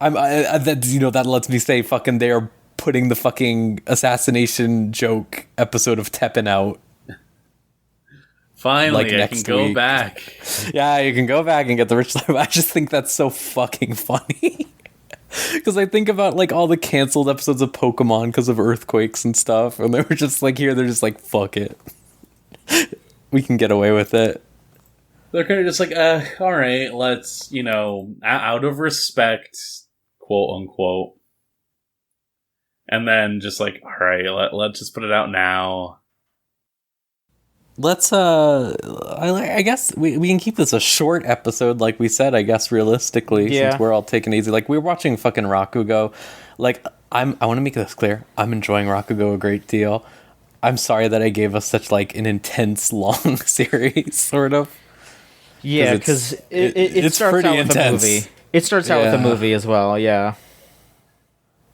That lets me say fucking they're putting the fucking assassination joke episode of Teppen out. Finally, like I next can go week. back. Yeah, you can go back and get the rich life. I just think that's so fucking funny. Because I think about like all the canceled episodes of Pokemon because of earthquakes and stuff, and they were just like here, they're just like, fuck it. We can get away with it. They're kind of just like, all right, let's, out of respect, quote unquote. And then just like, all right, let's just put it out now. Let's I guess we can keep this a short episode, like we said, I guess realistically, since we're all taking it easy. Like we're watching fucking Rakugo. Like I want to make this clear. I'm enjoying Rakugo a great deal. I'm sorry that I gave us such like an intense long series, sort of. Yeah, because it starts pretty out with intense. a movie. It starts out with a movie as well, yeah.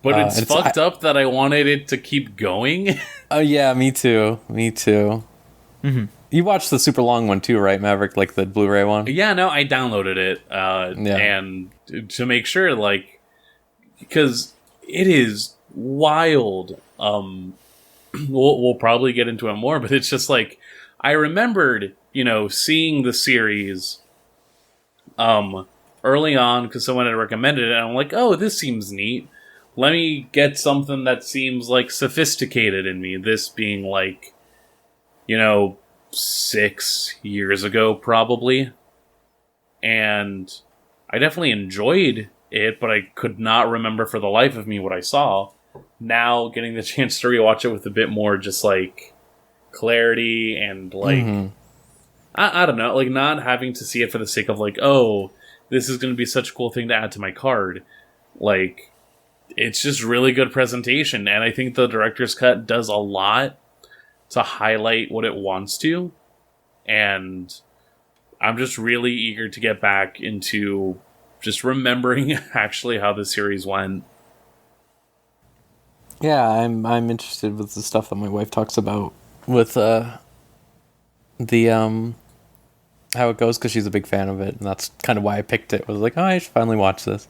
But it's fucked up that I wanted it to keep going. Oh yeah, me too. Mm-hmm. You watched the super long one too, right, Maverick? Like the Blu-ray one? Yeah, no, I downloaded it. And to make sure, like, because it is wild. We'll probably get into it more, but it's just like, I remembered, seeing the series early on because someone had recommended it, and I'm like, oh, this seems neat. Let me get something that seems like sophisticated in me. This being like, 6 years ago, probably. And I definitely enjoyed it, but I could not remember for the life of me what I saw. Now, getting the chance to rewatch it with a bit more just like clarity and like, I don't know, like not having to see it for the sake of like, oh, this is going to be such a cool thing to add to my card. Like, it's just really good presentation, and I think the director's cut does a lot to highlight what it wants to, and I'm just really eager to get back into just remembering actually how the series went. Yeah, I'm interested with the stuff that my wife talks about with the how it goes, because she's a big fan of it, and that's kind of why I picked it. I was like, oh, I should finally watch this.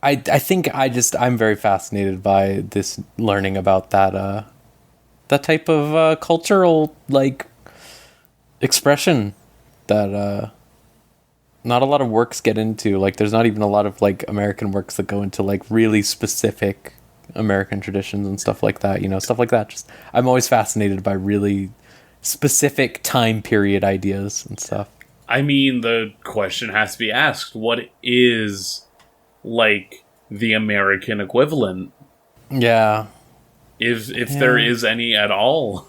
I think I'm very fascinated by this, learning about that type of cultural like expression that not a lot of works get into. Like there's not even a lot of like American works that go into like really specific American traditions and stuff like that, stuff like that. Just I'm always fascinated by really specific time period ideas and stuff. I mean, the question has to be asked, what is like the American equivalent? Yeah. If there is any at all.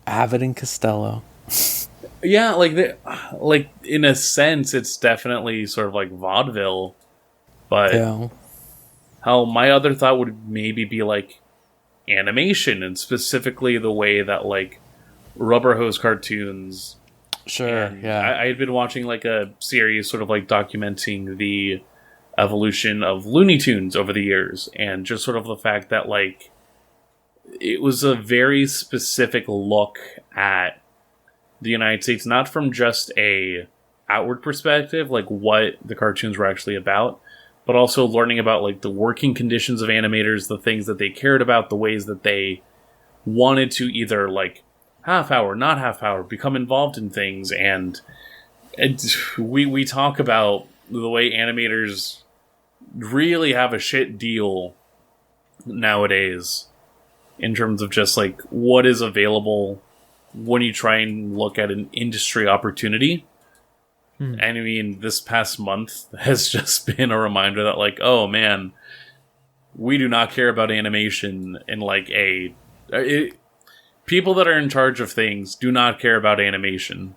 Abbott and Costello. Yeah, like in a sense, it's definitely sort of like vaudeville, but Yeah. how my other thought would maybe be like animation, and specifically the way that like Rubber Hose cartoons. Sure. And Yeah. I had been watching like a series sort of like documenting the evolution of Looney Tunes over the years, and just sort of the fact that like it was a very specific look at the United States, not from just a outward perspective, like what the cartoons were actually about, but also learning about like the working conditions of animators, the things that they cared about, the ways that they wanted to either like half hour, not half hour, become involved in things. And we talk about the way animators really have a shit deal nowadays in terms of just like what is available when you try and look at an industry opportunity. And I mean, this past month has just been a reminder that like, oh man, we do not care about animation in like people that are in charge of things do not care about animation.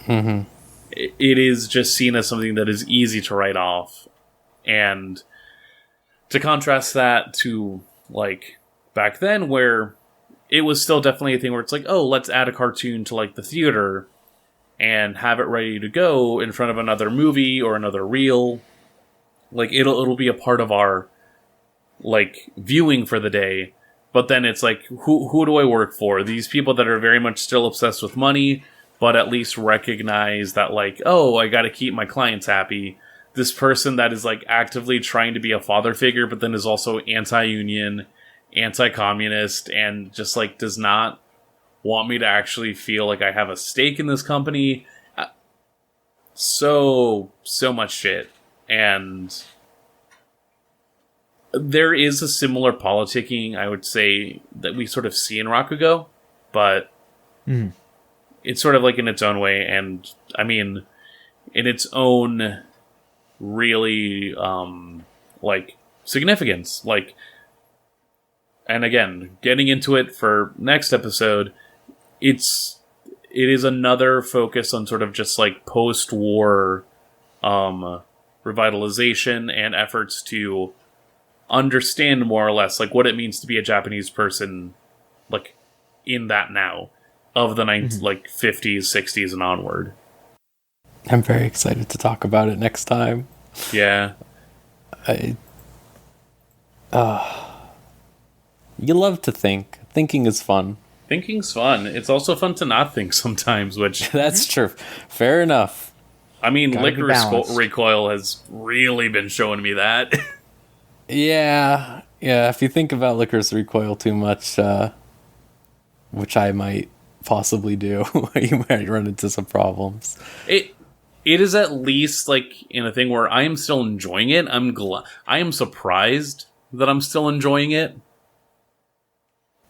Mm-hmm. It is just seen as something that is easy to write off. And to contrast that to like back then, where it was still definitely a thing where it's like, oh, let's add a cartoon to like the theater and have it ready to go in front of another movie or another reel. Like it'll be a part of our like viewing for the day. But then it's like, who do I work for? These people that are very much still obsessed with money, but at least recognize that like, oh, I got to keep my clients happy. This person that is like actively trying to be a father figure, but then is also anti-union, anti-communist, and just like does not want me to actually feel like I have a stake in this company. So much shit. And there is a similar politicking, I would say, that we sort of see in Rakugo, but it's sort of like in its own way, and I mean, in its own really like significance. Like, and again, getting into it for next episode, it is another focus on sort of just like post-war revitalization and efforts to understand more or less like what it means to be a Japanese person, like in that now of the like 50s, 60s, and onward. I'm very excited to talk about it next time. Yeah, you love to think. Thinking is fun. thinking's fun. It's also fun to not think sometimes, which That's true. Fair enough. I mean, Gotta be Licorice balanced. Recoil has really been showing me that. Yeah. If you think about Licorice Recoil too much, which I might possibly do, you might run into some problems. It is at least like in a thing where I am still enjoying it. I am surprised that I'm still enjoying it.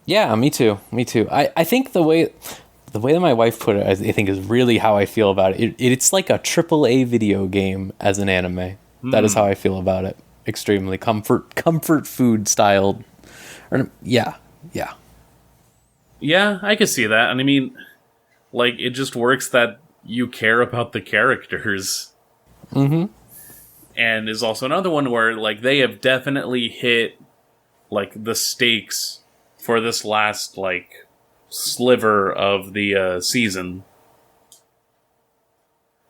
Yeah, me too. I think the way that my wife put it, I think is really how I feel about it. It's like a AAA video game as an anime. That is how I feel about it. Extremely comfort food styled. Yeah. Yeah, I can see that. And I mean, like, it just works that you care about the characters. Mm-hmm. And is also another one where, like, they have definitely hit, like, the stakes for this last, like, sliver of the season.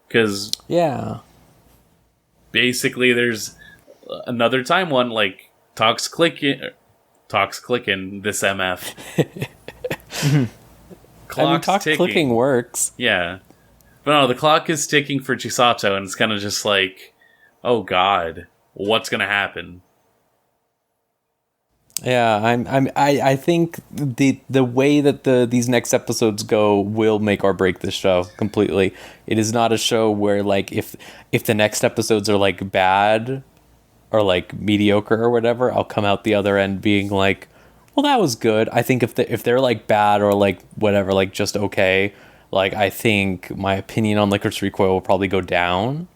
Because Yeah. basically there's another time one, like, Talks clicking, this MF. Clock's talk ticking. clicking works. Yeah. But no, the clock is ticking for Chisato, and it's kind of just like, oh god, what's gonna happen? Yeah, I think the way that these next episodes go will make or break this show completely. It is not a show where like if the next episodes are like bad or like mediocre or whatever, I'll come out the other end being like, well, that was good. I think if they're like bad or like whatever, like just okay, like I think my opinion on Licorice Recoil will probably go down.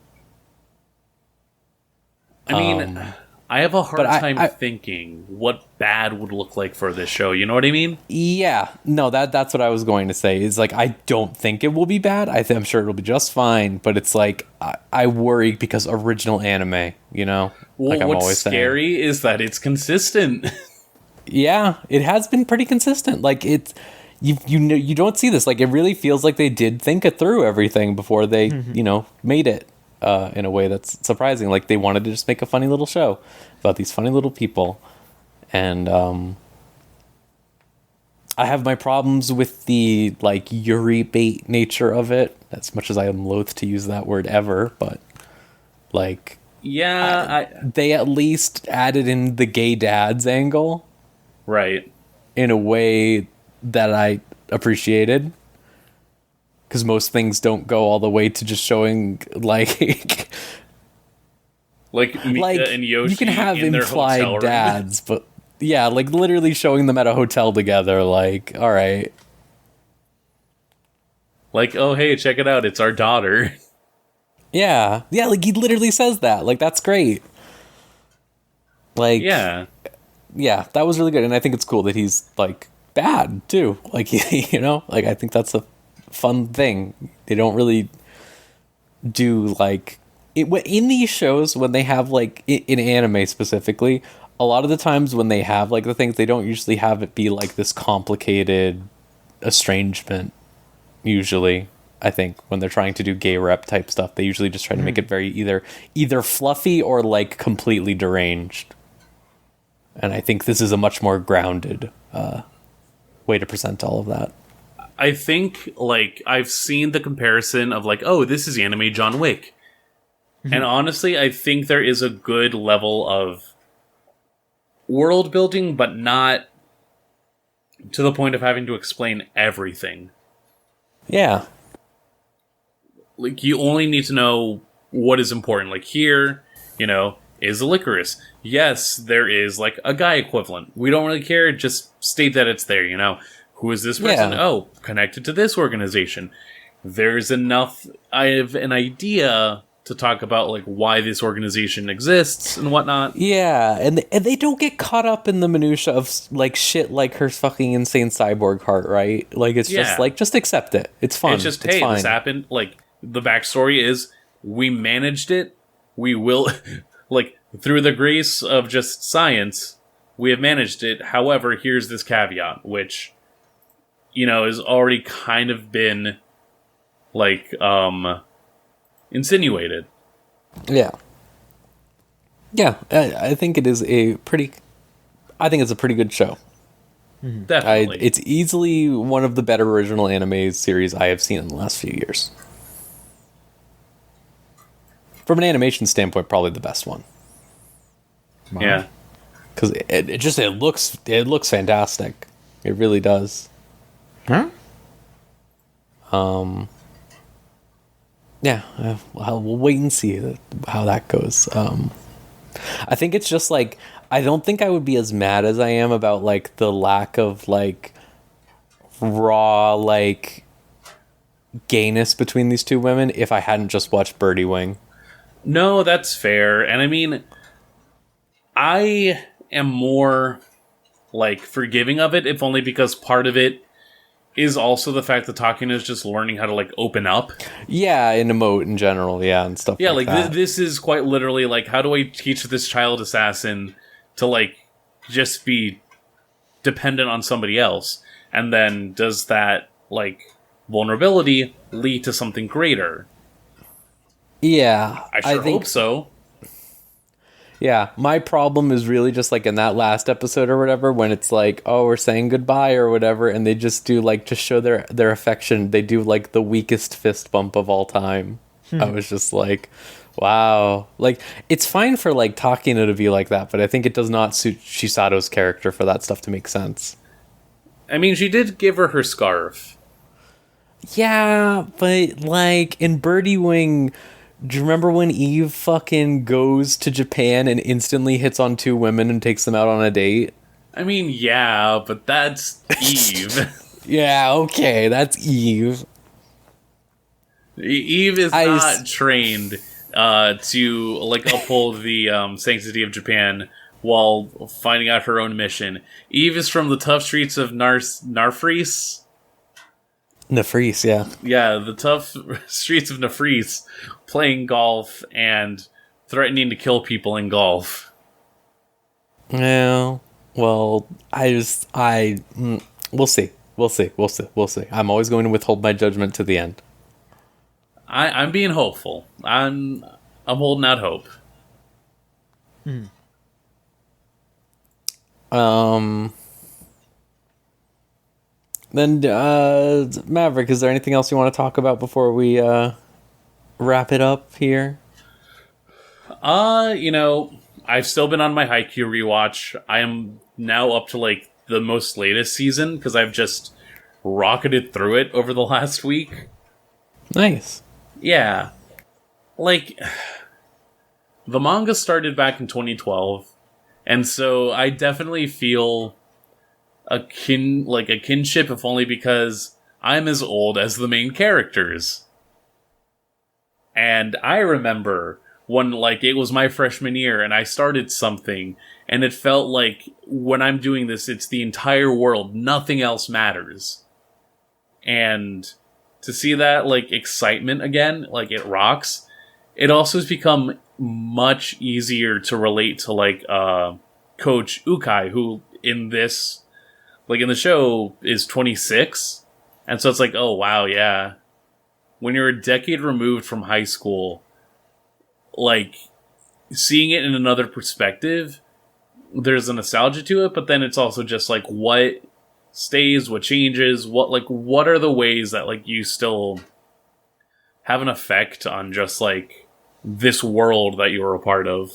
I mean, I have a hard But time thinking what bad would look like for this show. You know what I mean? Yeah, no, that's what I was going to say. Is like I don't think it will be bad. I'm sure it'll be just fine. But it's like I worry because original anime. You know, Well, like I'm what's always scary is that it's consistent. Yeah, it has been pretty consistent. Like it's you know you don't see this. Like it really feels like they did think it through everything before they made it in a way that's surprising. Like they wanted to just make a funny little show about these funny little people, and I have my problems with the like Yuri bait nature of it. As much as I am loath to use that word ever, but like Yeah, they at least added in the gay dads angle. right. In a way that I appreciated, because most things don't go all the way to just showing like Like Mika like and Yoshi you can have in their hotel implied room. dads, but yeah, like literally showing them at a hotel together. Like, all right, Like, oh hey, check it out, it's our daughter. yeah, like he literally says that. Like that's great. Like Yeah. yeah, that was really good, and I think it's cool that he's like bad too. Like like I think that's a fun thing. They don't really do like it in these shows when they have like in anime specifically. A lot of the times when they have like the things, they don't usually have it be like this complicated estrangement. Usually, I think when they're trying to do gay rep type stuff, they usually just try to make it very either fluffy or like completely deranged. And I think this is a much more grounded way to present all of that. I think, like, I've seen the comparison of, like, oh, this is anime John Wick. And honestly, I think there is a good level of world building, but not to the point of having to explain everything. Yeah. Like, you only need to know what is important. Like, here, is a licorice. Yes, there is, like, a guy equivalent. We don't really care, just state that it's there, Who is this person? Yeah. Oh, connected to this organization. There's enough, I have an idea to talk about, like, why this organization exists and whatnot. Yeah, and they don't get caught up in the minutia of like shit like her fucking insane cyborg heart, right? Like it's just Yeah. like just accept it. It's fun. It's just, it's hey, fine. this happened. Like, the backstory is, we managed it. We will, like, through the grace of just science, we have managed it. However, here's this caveat, which, has already kind of been, like, insinuated. Yeah. Yeah, I think it is a pretty good show. Definitely. It's easily one of the better original anime series I have seen in the last few years. From an animation standpoint, probably the best one. Yeah. Because it looks fantastic. It really does. Huh? Yeah, we'll wait and see how that goes. I think it's just like I don't think I would be as mad as I am about like the lack of like raw like gayness between these two women if I hadn't just watched Birdie Wing. No, that's fair. And I mean, I am more, like, forgiving of it, if only because part of it is also the fact that Takina is just learning how to, like, open up. Yeah, and emote in general, yeah, and stuff Yeah, like like, that. this is quite literally, like, how do I teach this child assassin to, like, just be dependent on somebody else? And then does that, like, vulnerability lead to something greater? Yeah, I sure think hope so. Yeah, my problem is really just like in that last episode or whatever, when it's like, oh, we're saying goodbye or whatever, and they just do like to show their affection, they do like the weakest fist bump of all time. I was just like, wow. Like, it's fine for like Takina to be like that, but I think it does not suit Shisato's character for that stuff to make sense. I mean, she did give her scarf. Yeah, but like in Birdie Wing, do you remember when Eve fucking goes to Japan and instantly hits on two women and takes them out on a date? I mean, yeah, but that's Eve. Yeah, okay, that's Eve. Eve is not trained to like uphold the sanctity of Japan while finding out her own mission. Eve is from the tough streets of Narfrees. Nefreese, yeah. Yeah, the tough streets of Nefreese, playing golf and threatening to kill people in golf. Yeah. Well, we'll see. We'll see. I'm always going to withhold my judgment to the end. I'm being hopeful. I'm holding out hope. Then, Maverick, is there anything else you want to talk about before we wrap it up here? I've still been on my Haikyuu rewatch. I am now up to like the most latest season because I've just rocketed through it over the last week. Nice. Yeah. Like, the manga started back in 2012, and so I definitely feel a kinship, if only because I'm as old as the main characters. And I remember when, like, it was my freshman year and I started something, and it felt like when I'm doing this, it's the entire world. Nothing else matters. And to see that, like, excitement again, like, it rocks. It also has become much easier to relate to, like, Coach Ukai, who in this, like, in the show is 26. And so it's like, oh, wow, yeah. When you're a decade removed from high school, like, seeing it in another perspective, there's a nostalgia to it, but then it's also just, like, what stays, what changes, what are the ways that, like, you still have an effect on just, like, this world that you were a part of.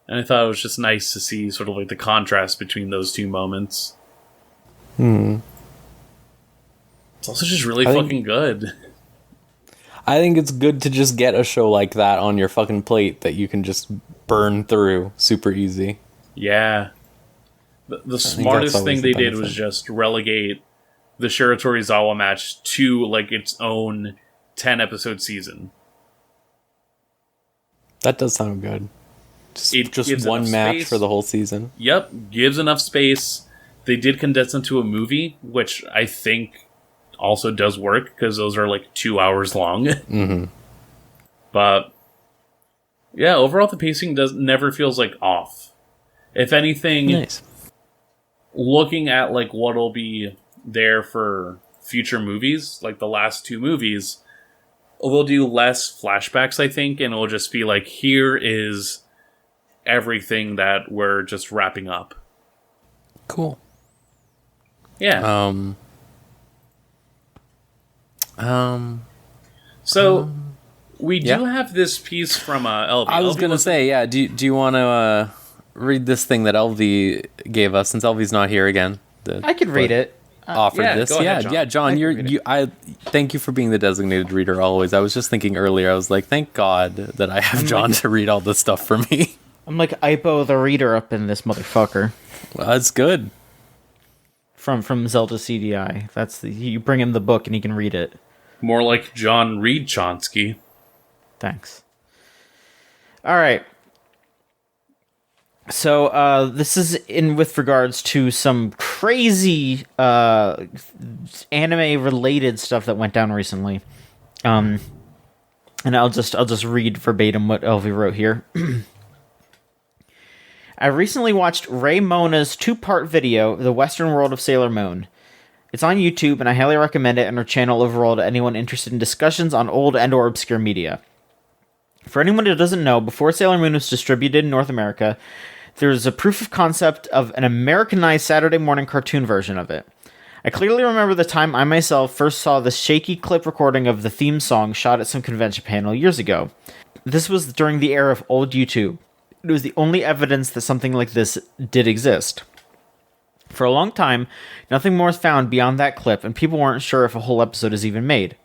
And I thought it was just nice to see sort of, like, the contrast between those two moments. It's also just really fucking good. I think it's good to just get a show like that on your fucking plate that you can just burn through super easy. Yeah. The smartest thing they did was just relegate the Shiratorizawa match to, like, its own 10-episode season. That does sound good. Just one match space for the whole season. Yep, gives enough space. They did condense into a movie, which I think also does work, because those are, like, 2 hours long. Mm-hmm. But, yeah, overall the pacing never feels, like, off. If anything, Nice. Looking at, like, what'll be there for future movies, like the last two movies, they'll do less flashbacks, I think, and it'll just be like, here is everything that we're just wrapping up. Cool. Yeah. So, we do have this piece from LV. I was going to say, yeah, do you want to read this thing that LV gave us, since LV's not here again? I could read it. Offered yeah, this. go ahead, John. Yeah, John, I thank you for being the designated reader always. I was just thinking earlier, I was like, thank God that I have John to read all this stuff for me. I'm like Ipo the reader up in this motherfucker. Well, that's good. From Zelda CDI. You bring him the book and he can read it. More like John Reed Chonsky. Thanks. All right. So this is in with regards to some crazy anime-related stuff that went down recently. And I'll just read verbatim what Elvie wrote here. I recently watched Ray Mona's 2-part video, The Western World of Sailor Moon. It's on YouTube, and I highly recommend it and her channel overall to anyone interested in discussions on old and or obscure media. For anyone who doesn't know, before Sailor Moon was distributed in North America, there was a proof of concept of an Americanized Saturday morning cartoon version of it. I clearly remember the time I myself first saw the shaky clip recording of the theme song shot at some convention panel years ago. This was during the era of old YouTube. It was the only evidence that something like this did exist. For a long time, nothing more was found beyond that clip, and people weren't sure if a whole episode is even made.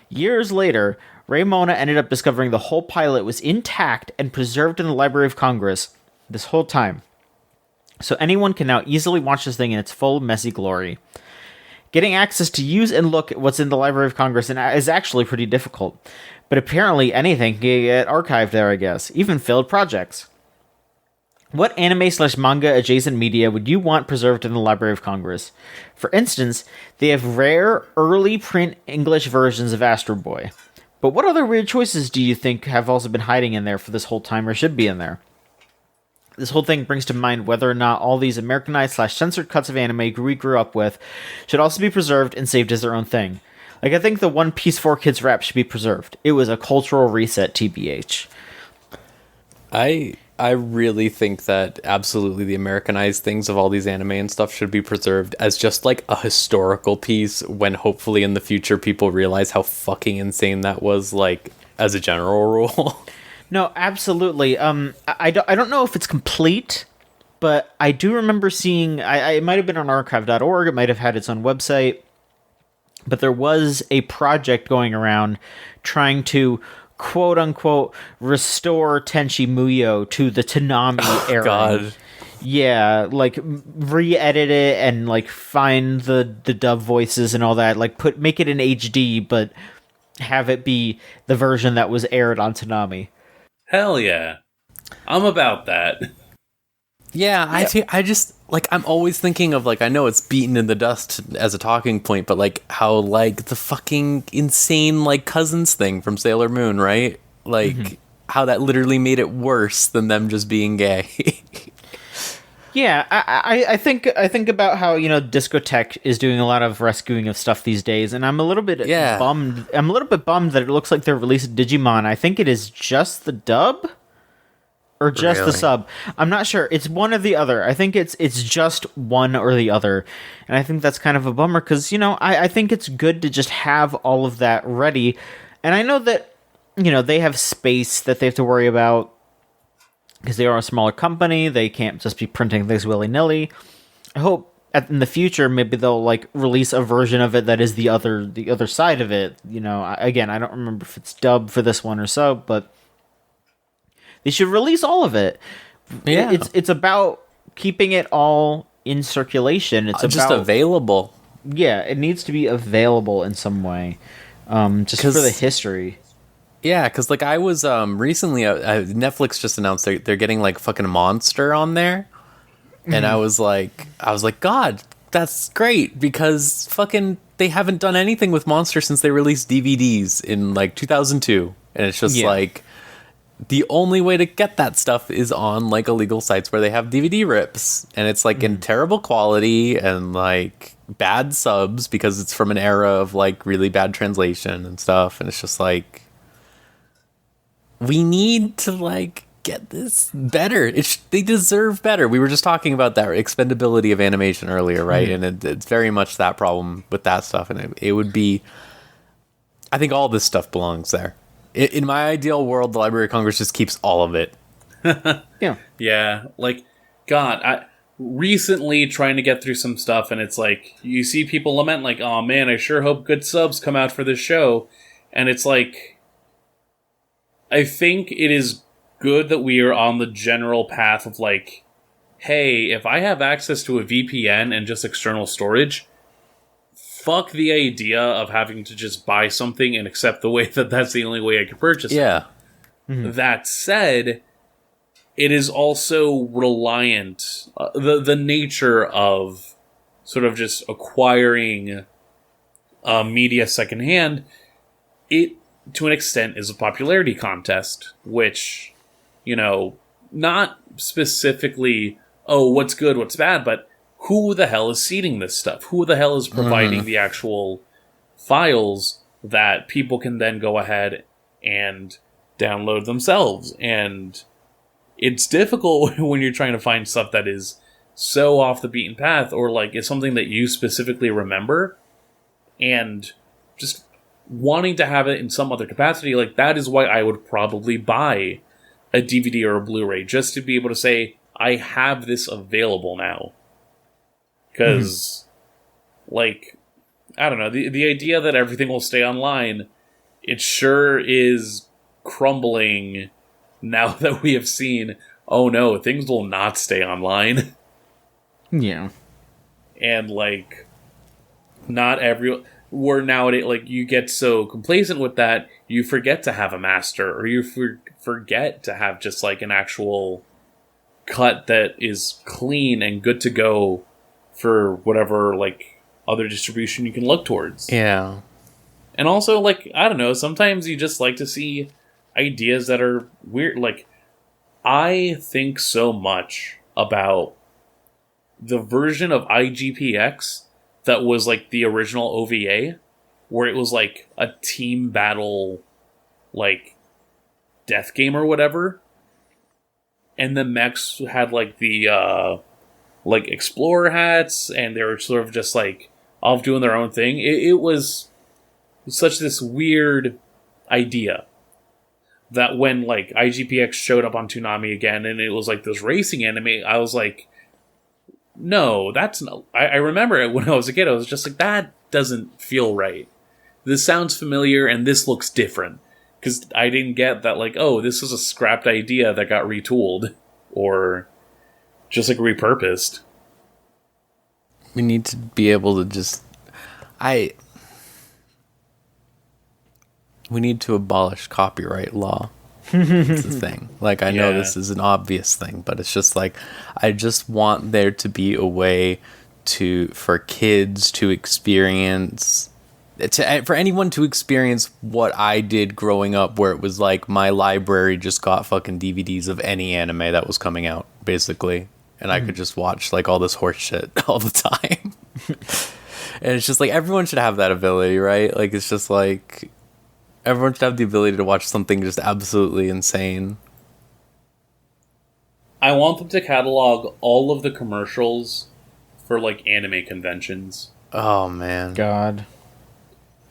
Years later, Ray Mona ended up discovering the whole pilot was intact and preserved in the Library of Congress this whole time. So anyone can now easily watch this thing in its full, messy glory. Getting access to use and look at what's in the Library of Congress is actually pretty difficult. But apparently anything can get archived there, I guess. Even failed projects. What anime/manga adjacent media would you want preserved in the Library of Congress? For instance, they have rare, early print English versions of Astro Boy. But what other weird choices do you think have also been hiding in there for this whole time or should be in there? This whole thing brings to mind whether or not all these Americanized/censored cuts of anime we grew up with should also be preserved and saved as their own thing. Like, I think the One Piece 4 Kids rap should be preserved. It was a cultural reset, TBH. I really think that absolutely the Americanized things of all these anime and stuff should be preserved as just like a historical piece when hopefully in the future people realize how fucking insane that was, like, as a general rule. No, absolutely. I don't know if it's complete, but I do remember seeing... it might have been on archive.org, it might have had its own website, but there was a project going around trying to quote-unquote restore Tenchi Muyo to the Toonami era. God. Yeah, like re-edit it and like find the dub voices and all that, like make it in HD, but have it be the version that was aired on Toonami. Hell yeah. I'm about that. Yeah, I just, like, I'm always thinking of, like, I know it's beaten in the dust as a talking point, but, like, how, like, the fucking insane, like, Cousins thing from Sailor Moon, right? Like, how that literally made it worse than them just being gay. Yeah, I think about how, you know, Discotek is doing a lot of rescuing of stuff these days, and I'm a little bit bummed. I'm a little bit bummed that it looks like they're releasing Digimon. I think it is just the dub or just the sub. I'm not sure. It's one or the other. I think it's just one or the other, and I think that's kind of a bummer because, you know, I think it's good to just have all of that ready, and I know that, you know, they have space that they have to worry about. Because they are a smaller company, they can't just be printing things willy-nilly. I hope in the future maybe they'll like release a version of it that is the other side of it. You know, again, I don't remember if it's dubbed for this one or so, but they should release all of it. Yeah, it's about keeping it all in circulation. It's just about available. Yeah, it needs to be available in some way, just for the history. Yeah, because, like, I was recently, Netflix just announced they're getting, like, fucking Monster on there. And I was like, God, that's great, because fucking they haven't done anything with Monster since they released DVDs in, like, 2002. And it's just, like, the only way to get that stuff is on, like, illegal sites where they have DVD rips. And it's, like, in terrible quality and, like, bad subs because it's from an era of, like, really bad translation and stuff. And it's just, like... we need to, like, get this better. They deserve better. We were just talking about that expendability of animation earlier, right? And it's very much that problem with that stuff. And it would be... I think all this stuff belongs there. In my ideal world, the Library of Congress just keeps all of it. Yeah. Yeah, like, God, I recently trying to get through some stuff, and it's like, you see people lament, like, oh man, I sure hope good subs come out for this show. And it's like... I think it is good that we are on the general path of, like, hey, if I have access to a VPN and just external storage, fuck the idea of having to just buy something and accept the way that that's the only way I can purchase it. Yeah. That said, it is also reliant, the nature of sort of just acquiring media secondhand, it, to an extent, is a popularity contest, which, you know, not specifically, oh, what's good, what's bad, but who the hell is seeding this stuff? Who the hell is providing the actual files that people can then go ahead and download themselves? And it's difficult when you're trying to find stuff that is so off the beaten path, or like is something that you specifically remember, and just wanting to have it in some other capacity. Like, that is why I would probably buy a DVD or a Blu-ray, just to be able to say, I have this available now. Because, like, I don't know, the idea that everything will stay online, it sure is crumbling now that we have seen, oh no, things will not stay online. Yeah. And, like, not every where nowadays like you get so complacent with that you forget to have a master, or you forget to have just like an actual cut that is clean and good to go for whatever like other distribution you can look towards. Yeah. And also, like, I don't know, sometimes you just like to see ideas that are weird. Like, I think so much about the version of IGPX that was like the original OVA, where it was like a team battle, like, death game or whatever. And the mechs had like the, like, explorer hats, and they were sort of just like off doing their own thing. It was such this weird idea that when like IGPX showed up on Toonami again and it was like this racing anime, I was like, no, that's not. I remember it when I was a kid. I was just like, that doesn't feel right. This sounds familiar and this looks different. Because I didn't get that, like, oh, this was a scrapped idea that got retooled or just like repurposed. We need to be able to just we need to abolish copyright law. It's the thing. Like, I know this is an obvious thing, but it's just like, I just want there to be a way for kids to experience, for anyone to experience what I did growing up, where it was like my library just got fucking DVDs of any anime that was coming out, basically. And I could just watch like all this horse shit all the time. And it's just like, everyone should have that ability, right? Like, it's just like, everyone should have the ability to watch something just absolutely insane. I want them to catalog all of the commercials for like anime conventions. Oh man, God.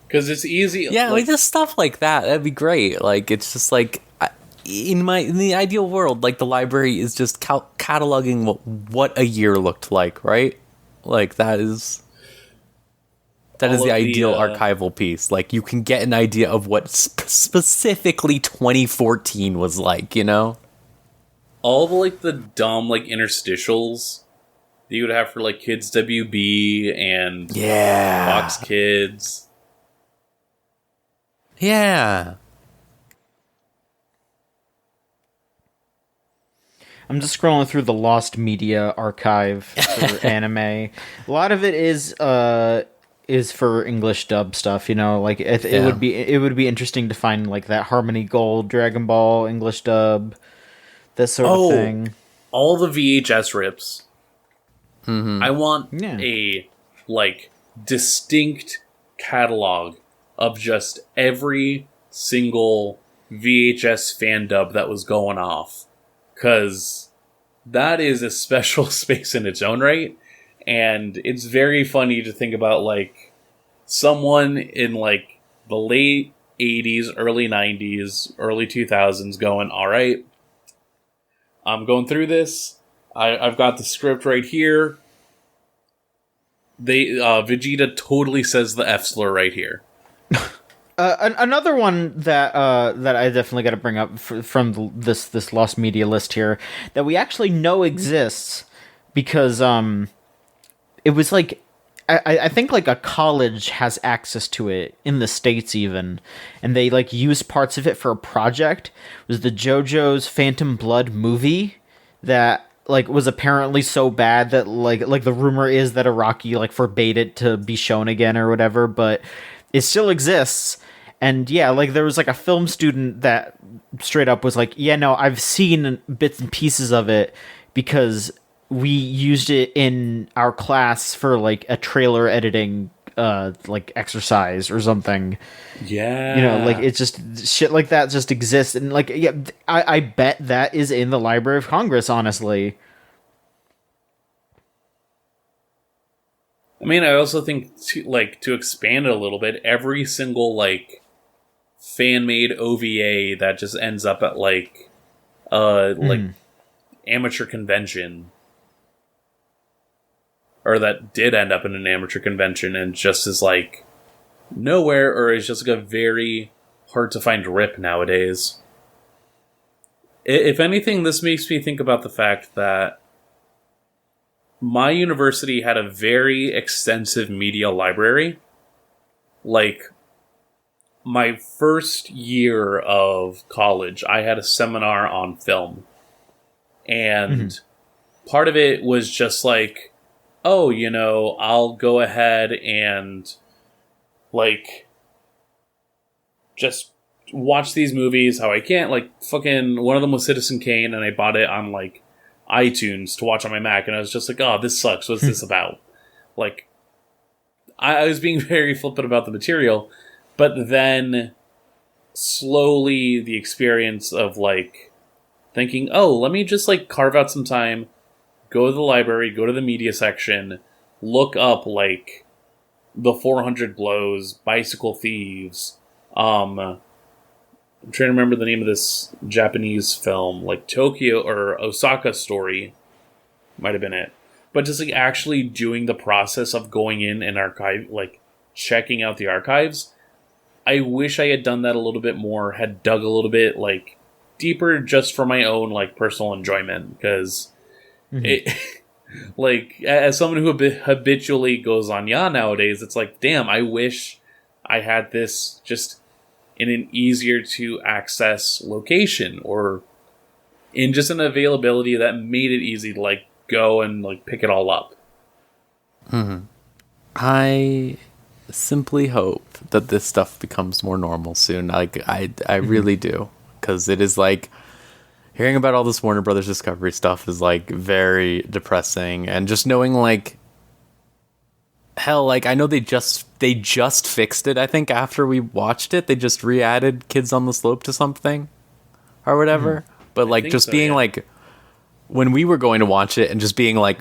Because it's easy. Yeah, like just stuff like that. That'd be great. Like, it's just like, in the ideal world, like the library is just cataloging what a year looked like, right? Like that is the ideal archival piece. Like, you can get an idea of what specifically 2014 was like, you know? All the like the dumb like interstitials that you would have for like Kids WB and Fox Kids. Yeah. I'm just scrolling through the Lost Media archive for anime. A lot of it is for English dub stuff, you know, like it would be interesting to find like that Harmony Gold Dragon Ball English dub, this sort of thing. All the VHS rips. Mm-hmm. I want a like distinct catalog of just every single VHS fan dub that was going off. Because that is a special space in its own right. And it's very funny to think about, like, someone in, like, the late 80s, early 90s, early 2000s going, all right, I'm going through this. I've got the script right here. Vegeta totally says the F slur right here. Another one that I definitely got to bring up from this Lost Media list here that we actually know exists because it was like I think like a college has access to it in the States even, and they like use parts of it for a project. It was the JoJo's Phantom Blood movie that like was apparently so bad that like the rumor is that Araki like forbade it to be shown again or whatever, but it still exists. And yeah, like there was like a film student that straight up was like, yeah, no, I've seen bits and pieces of it because we used it in our class for like a trailer editing like exercise or something. Yeah. You know, like it's just shit like that just exists. And like, yeah, I bet that is in the Library of Congress, honestly. I mean, I also think to expand it a little bit, every single like fan-made OVA that just ends up at like amateur convention, or that did end up in an amateur convention and just is like nowhere, or is just like a very hard to find rip nowadays. If anything, this makes me think about the fact that my university had a very extensive media library. Like, my first year of college, I had a seminar on film. And part of it was just like, oh, you know, I'll go ahead and, like, just watch these movies how I can. Like, fucking, one of them was Citizen Kane, and I bought it on, like, iTunes to watch on my Mac, and I was just like, oh, this sucks. What's this about? Like, I was being very flippant about the material, but then slowly the experience of, like, thinking, oh, let me just, like, carve out some time, go to the library, go to the media section, look up, like, The 400 Blows, Bicycle Thieves, I'm trying to remember the name of this Japanese film, like Tokyo or Osaka Story might have been it. But just like actually doing the process of going in and archive, like checking out the archives. I wish I had done that a little bit more, had dug a little bit like deeper just for my own like personal enjoyment. Because it, like as someone who habitually goes on nowadays, it's like, damn, I wish I had this just in an easier to access location or in just an availability that made it easy to like go and like pick it all up. I simply hope that this stuff becomes more normal soon. Like I really do, because it is like hearing about all this Warner Brothers Discovery stuff is like very depressing, and just knowing like hell, like I know they just fixed it. I think after we watched it, they just re-added Kids on the Slope to something or whatever. But like just being like when we were going to watch it and just being like,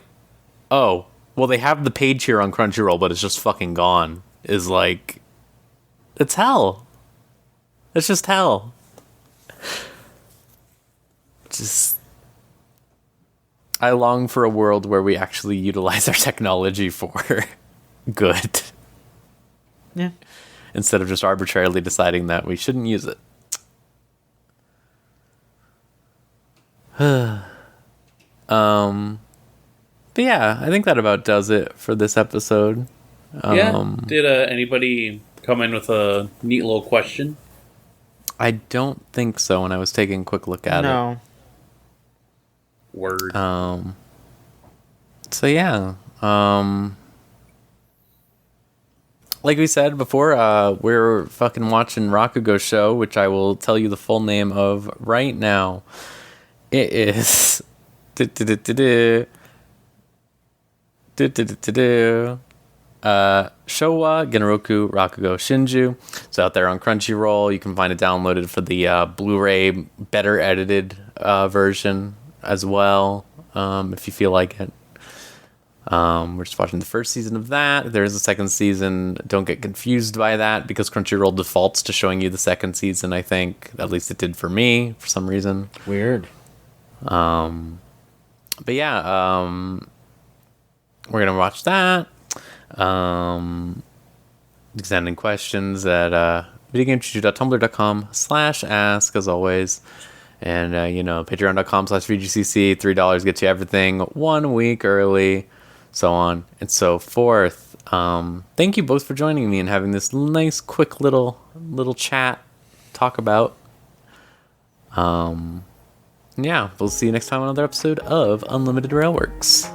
oh, well, they have the page here on Crunchyroll, but it's just fucking gone. Is like, it's hell. It's just hell. Just, I long for a world where we actually utilize our technology for good. Yeah. Instead of just arbitrarily deciding that we shouldn't use it. But yeah, I think that about does it for this episode. Did anybody come in with a neat little question? I don't think so when I was taking a quick look at it. No. Word. So yeah. Like we said before, we're fucking watching Rakugo Show, which I will tell you the full name of right now. It is Showa Genroku Rakugo Shinju. It's out there on Crunchyroll. You can find it downloaded for the Blu-ray better edited version as well, if you feel like it. We're just watching the first season of that. There is a second season. Don't get confused by that, because Crunchyroll defaults to showing you the second season, I think. At least it did for me, for some reason. Weird. But yeah, we're going to watch that. Sending questions at videogamechuchu.tumblr.com/ask, as always. And, patreon.com/VGCC. $3 gets you everything 1 week early, so on and so forth. Thank you both for joining me and having this nice, quick little chat talk about. Yeah, we'll see you next time on another episode of Unlimited Railworks.